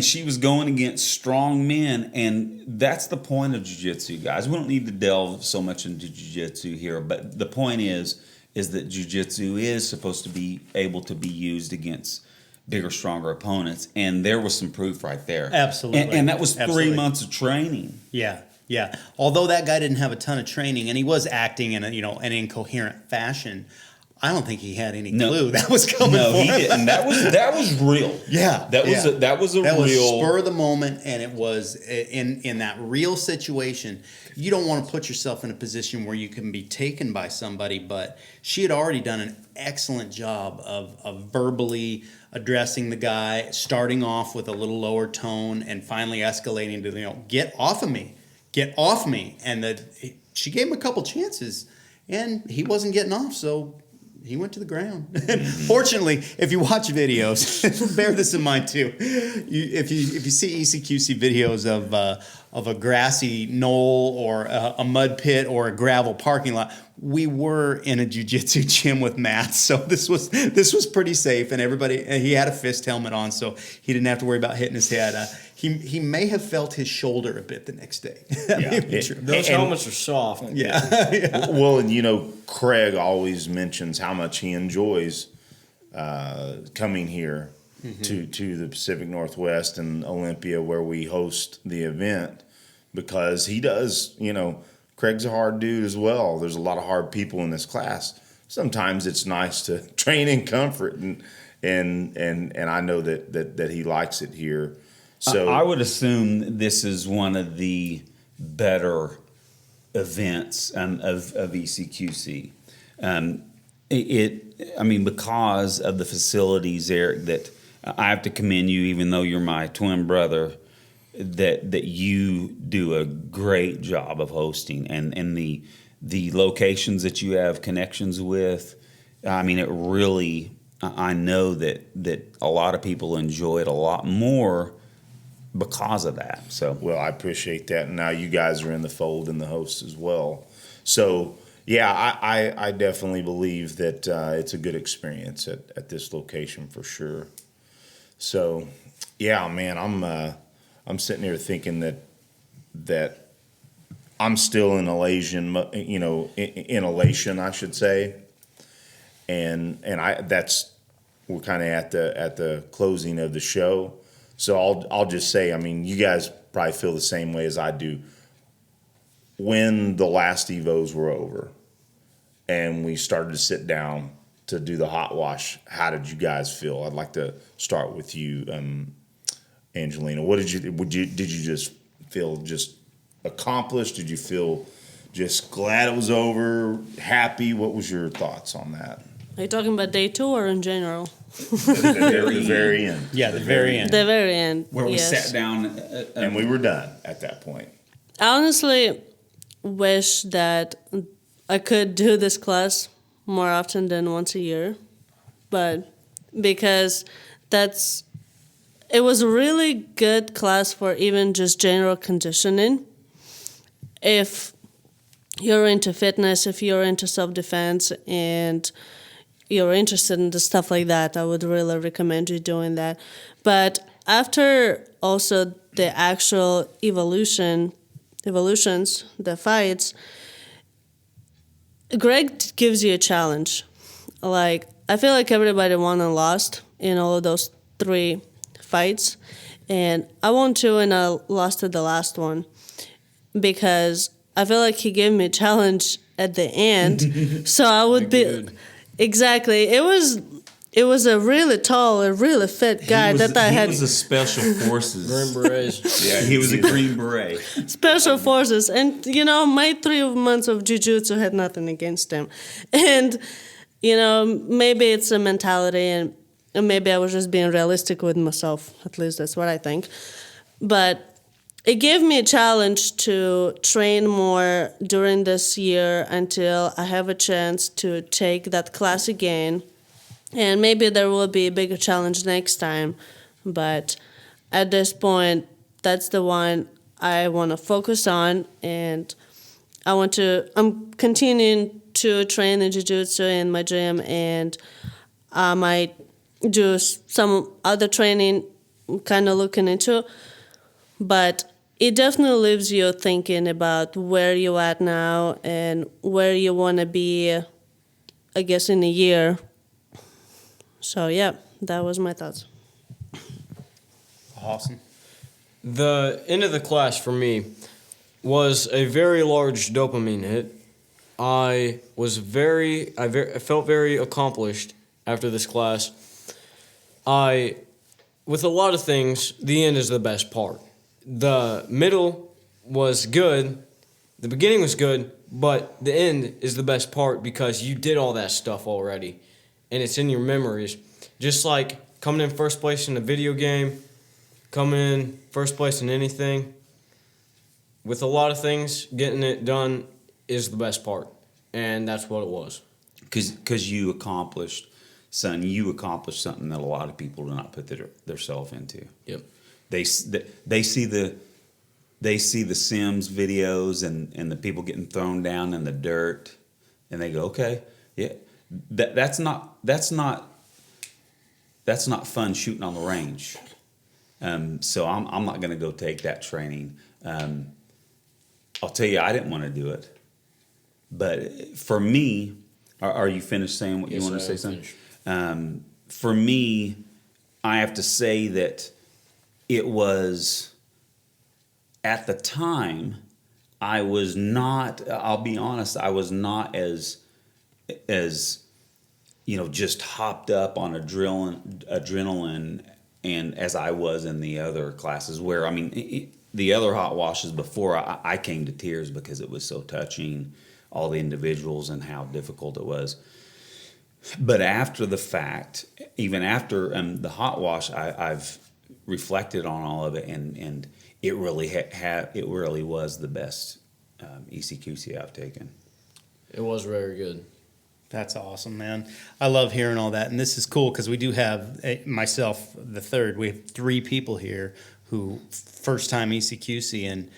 she was going against strong men, and that's the point of jiu-jitsu, guys. We don't need to delve so much into jiu-jitsu here, but the point is that jiu-jitsu is supposed to be able to be used against bigger, stronger opponents, and there was some proof right there. Absolutely. And that was 3 Absolutely. months of training. Yeah. Although that guy didn't have a ton of training, and he was acting in an incoherent fashion, I don't think he had any clue that was coming. No, for he him. didn't. That was real. Yeah, that was yeah. that was a That real was spur of the moment, and it was in that real situation. You don't want to put yourself in a position where you can be taken by somebody, but she had already done an excellent job of verbally addressing the guy, starting off with a little lower tone, and finally escalating to get off of me, and she gave him a couple chances, and he wasn't getting off, so he went to the ground. Fortunately, if you watch videos, bear this in mind too. If you see ECQC videos of a grassy knoll or a mud pit or a gravel parking lot, we were in a jiu-jitsu gym with mats, so this was pretty safe. And he had a fist helmet on, so he didn't have to worry about hitting his head. He may have felt his shoulder a bit the next day. Those helmets are soft. Yeah. Well, and Craig always mentions how much he enjoys coming here to the Pacific Northwest and Olympia, where we host the event, because he does. Craig's a hard dude as well. There's a lot of hard people in this class. Sometimes it's nice to train in comfort, and I know that he likes it here. So I would assume this is one of the better events of ECQC. Because of the facilities, Eric, that I have to commend you, even though you're my twin brother, that you do a great job of hosting, and the locations that you have connections with. It really, I know that a lot of people enjoy it a lot more because of that. So, well, I appreciate that. And now you guys are in the fold and the hosts as well. So, yeah, I definitely believe that it's a good experience at this location for sure. So, yeah, man, I'm sitting here thinking that I'm still in elation, I should say. And we're kind of at the closing of the show. So I'll just say, you guys probably feel the same way as I do. When the last Evos were over and we started to sit down to do the hot wash, how did you guys feel? I'd like to start with you, Angelina. Did you just feel just accomplished? Did you feel just glad it was over, happy? What was your thoughts on that? Are you talking about day 2 or in general? The very end. Yeah, the very end. The very end. Where we yes. sat down. And we were done at that point. I honestly wish that I could do this class more often than once a year, but because it was a really good class for even just general conditioning. If you're into fitness, if you're into self-defense, and you're interested in the stuff like that, I would really recommend you doing that. But after also the actual evolutions, the fights, Greg gives you a challenge. Like, I feel like everybody won and lost in all of those 3 fights. And I won 2 and I lost at the last one because I feel like he gave me a challenge at the end. So I would be... Good. Exactly. It was a really tall, a really fit guy that I had... He was a special forces. Green berets. Yeah, he was a Green Beret. Special forces. And, my 3 months of jiu-jitsu had nothing against him. And, maybe it's a mentality and maybe I was just being realistic with myself. At least that's what I think. But it gave me a challenge to train more during this year until I have a chance to take that class again. And maybe there will be a bigger challenge next time. But at this point, that's the one I want to focus on. And I'm continuing to train in jiu-jitsu in my gym, and I might do some other training, kind of looking into. But it definitely leaves you thinking about where you're at now and where you want to be, I guess, in a year. So, yeah, that was my thoughts. Awesome. The end of the class for me was a very large dopamine hit. I felt very accomplished after this class. With a lot of things, the end is the best part. The middle was good, the beginning was good, but the end is the best part because you did all that stuff already, and it's in your memories. Just like coming in first place in a video game, coming in first place in anything. With a lot of things, getting it done is the best part, and that's what it was. Because you accomplished something that a lot of people do not put themselves into. Yep. They see the Sims videos and the people getting thrown down in the dirt, and they go, okay, yeah, that's not fun shooting on the range. So I'm not going to go take that training. I'll tell you, I didn't want to do it, but for me, are you finished saying what you want to say? Something. For me, I have to say that it was, at the time, I was not, I'll be honest, I was not as just hopped up on adrenaline and as I was in the other classes where, the other hot washes before, I came to tears because it was so touching, all the individuals and how difficult it was. But after the fact, even after the hot wash, I've reflected on all of it, and it really it really was the best ECQC I've taken. It was very good. That's awesome, man. I love hearing all that. And this is cool because we do have, myself, the third, we have 3 people here who first time ECQC, and,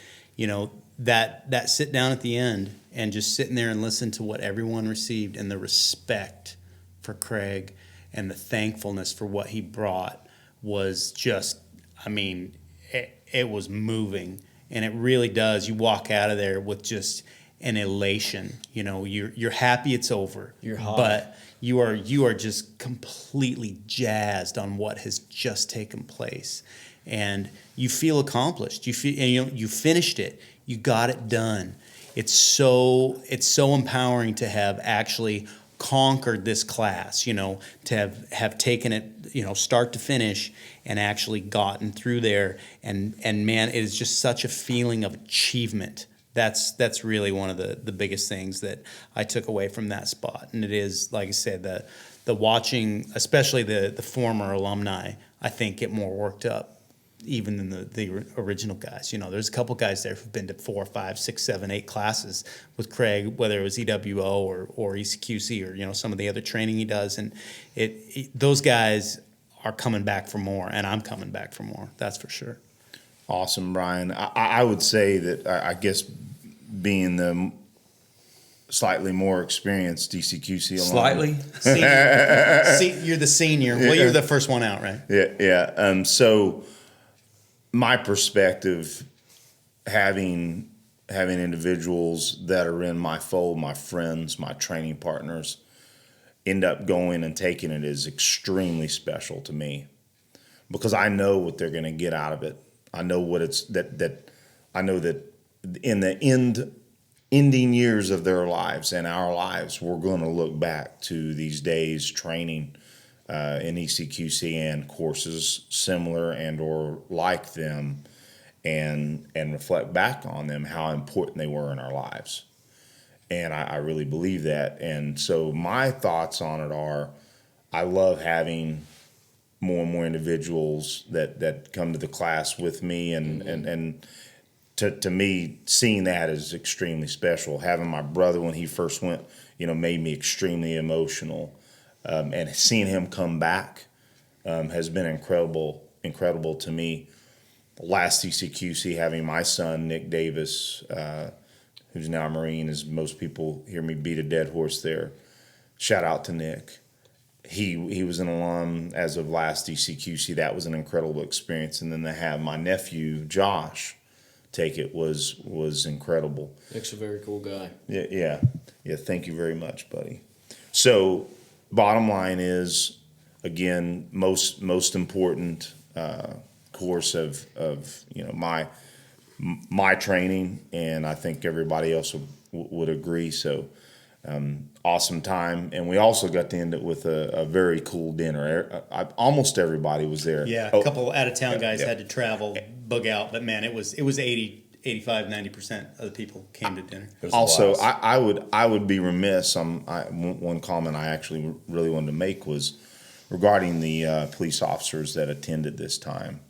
that sit down at the end and just sitting there and listen to what everyone received and the respect for Craig and the thankfulness for what he brought was just, it was moving. And it really does. You walk out of there with just an elation. You're happy it's over. You're hot. But you are just completely jazzed on what has just taken place. And you feel accomplished. You finished it. You got it done. It's so empowering to have actually conquered this class, to have taken it, start to finish and actually gotten through there. And man, it is just such a feeling of achievement. That's really one of the biggest things that I took away from that spot. And it is, like I said, the watching, especially the former alumni, I think get more worked up even than the original guys. There's a couple guys there who've been to 4, 5, 6, 7, 8 classes with Craig, whether it was EWO or ECQC or some of the other training he does, and those guys are coming back for more, and I'm coming back for more. That's for sure. Awesome, Brian. I would say that I guess being the slightly more experienced ECQC alum. Slightly? You're the senior. Well, you're the first one out, right? Yeah. So my perspective, having individuals that are in my fold, my friends, my training partners, end up going and taking it is extremely special to me, because I know what they're going to get out of it. I know what it's that I know that in the ending years of their lives and our lives, we're going to look back to these days training in ECQC and courses similar and or like them, and reflect back on them, how important they were in our lives. And I really believe that. And so my thoughts on it are, I love having more and more individuals that come to the class with me, and to me, seeing that is extremely special. Having my brother, when he first went, made me extremely emotional. And seeing him come back has been incredible to me. Last ECQC, having my son, Nick Davis, who's now a Marine, as most people hear me beat a dead horse there. Shout out to Nick. He was an alum as of last ECQC. That was an incredible experience. And then to have my nephew, Josh, take it was incredible. Nick's a very cool guy. Yeah. Thank you very much, buddy. So, bottom line is, again, most important course of my training, and I think everybody else would agree. So, awesome time, and we also got to end it with a very cool dinner. Almost everybody was there. Yeah, a couple out of town guys had to travel, bug out, but man, it was 80, 85, 90% of the people came to dinner. Also, I would be remiss. One comment I actually really wanted to make was regarding the police officers that attended this time.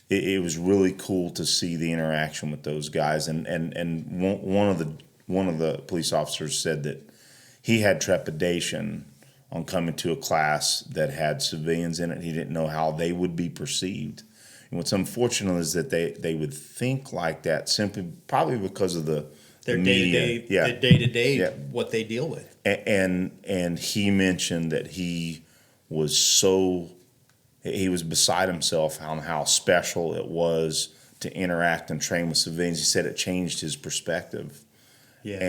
It was really cool to see the interaction with those guys, and one of the police officers said that he had trepidation on coming to a class that had civilians in it. He didn't know how they would be perceived. And what's unfortunate is that they would think like that simply probably because of their day-to-day, what they deal with. And he mentioned that he was beside himself on how special it was to interact and train with civilians. He said it changed his perspective. Yes.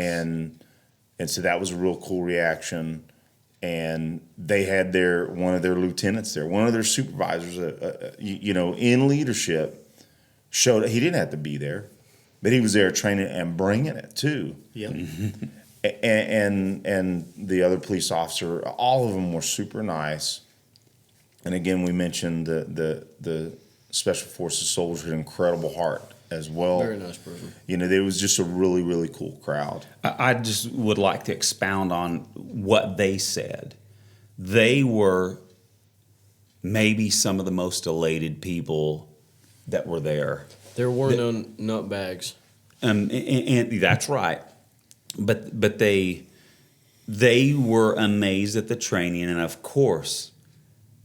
And so that was a real cool reaction. And they had one of their lieutenants there, one of their supervisors, in leadership, showed he didn't have to be there, but he was there training and bringing it too. Yeah. And the other police officer, all of them were super nice. And again, we mentioned the Special Forces soldier, an incredible heart as well. Very nice person. There was just a really, really cool crowd. I just would like to expound on what they said. They were maybe some of the most elated people that were there. There were no nutbags. And that's right. But they were amazed at the training, and of course,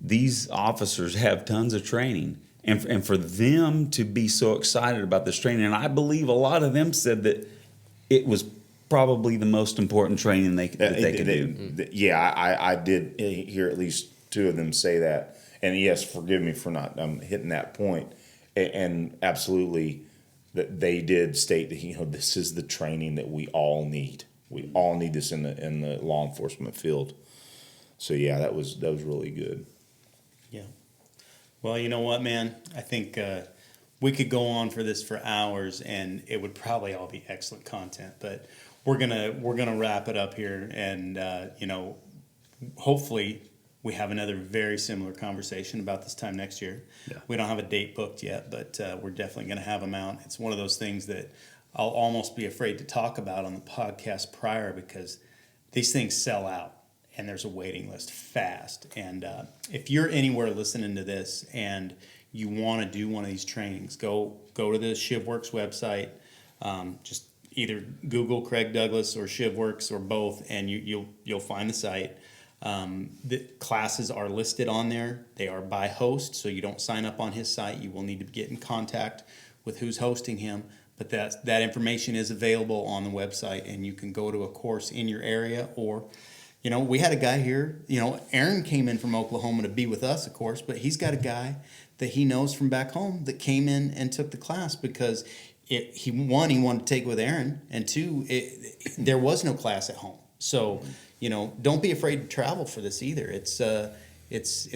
these officers have tons of training. And for them to be so excited about this training, and I believe a lot of them said that it was probably the most important training they could do. Yeah, I did hear at least two of them say that. And yes, forgive me for not hitting that point. And absolutely, that they did state that this is the training that we all need. We all need this in the law enforcement field. So yeah, that was really good. Yeah. Well, you know what, man? I think we could go on for this for hours, and it would probably all be excellent content. But we're gonna wrap it up here, and hopefully we have another very similar conversation about this time next year. Yeah. We don't have a date booked yet, but we're definitely going to have them out. It's one of those things that I'll almost be afraid to talk about on the podcast prior, because these things sell out and there's a waiting list fast. And if you're anywhere listening to this and you want to do one of these trainings, go to the Shivworks website. Just either Google Craig Douglas or Shivworks or both, and you'll find the site. The classes are listed on there. They are by host, so you don't sign up on his site. You will need to get in contact with who's hosting him, but that information is available on the website, and you can go to a course in your area. Or, we had a guy here, Aaron came in from Oklahoma to be with us, of course, but he's got a guy that he knows from back home that came in and took the class because he wanted to take it with Aaron, and two, there was no class at home. So, don't be afraid to travel for this either. It's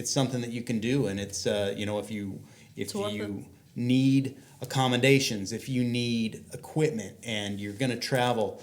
something that you can do, and it's if you need accommodations, if you need equipment, and you're going to travel,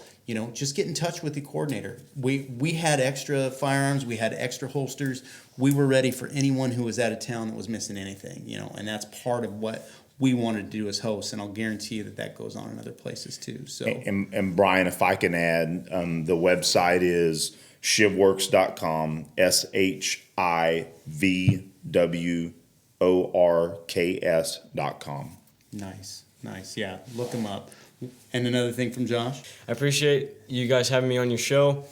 just get in touch with the coordinator. We had extra firearms, we had extra holsters. We were ready for anyone who was out of town that was missing anything, and that's part of what we wanted to do as hosts, and I'll guarantee you that goes on in other places too. So, and Brian, if I can add, the website is shivworks.com, shivworks.com. Nice. Yeah, look them up. And another thing from Josh. I appreciate you guys having me on your show.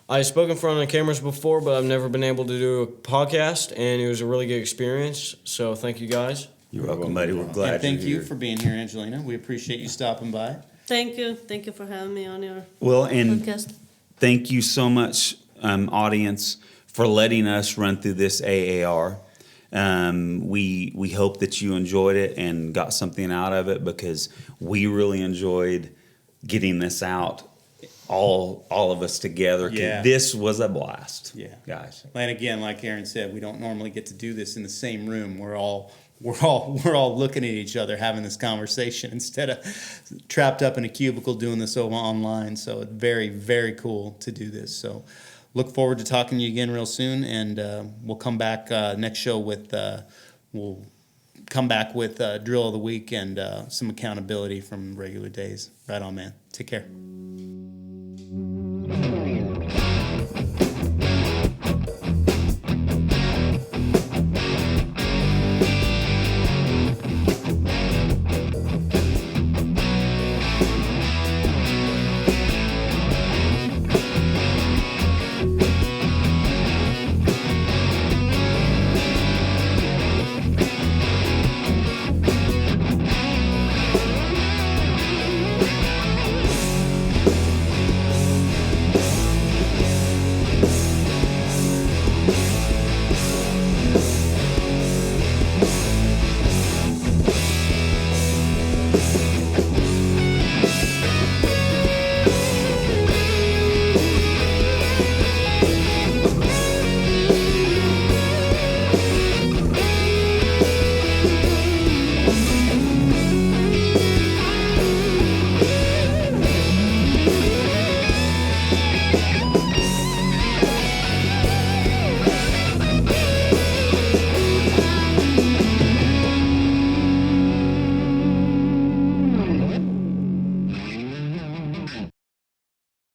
I've spoken in front of cameras before, but I've never been able to do a podcast, and it was a really good experience. So thank you guys. You're welcome, buddy. We're glad And thank you're you here. for being here, Angelina. We appreciate you stopping by. Thank you for having me on your And podcast. thank you so much, audience, for letting us run through this AAR. We hope that you enjoyed it and got something out of it, because we really enjoyed getting this out, all of us together. 'Cause Yeah. this was a blast. Yeah. Guys. And again, like Aaron said, we don't normally get to do this in the same room. We're all looking at each other, having this conversation instead of trapped up in a cubicle doing this over online. So it's very, very cool to do this. So look forward to talking to you again real soon, and we'll come back next show with drill of the week and some accountability from regular days. Right on, man. Take care.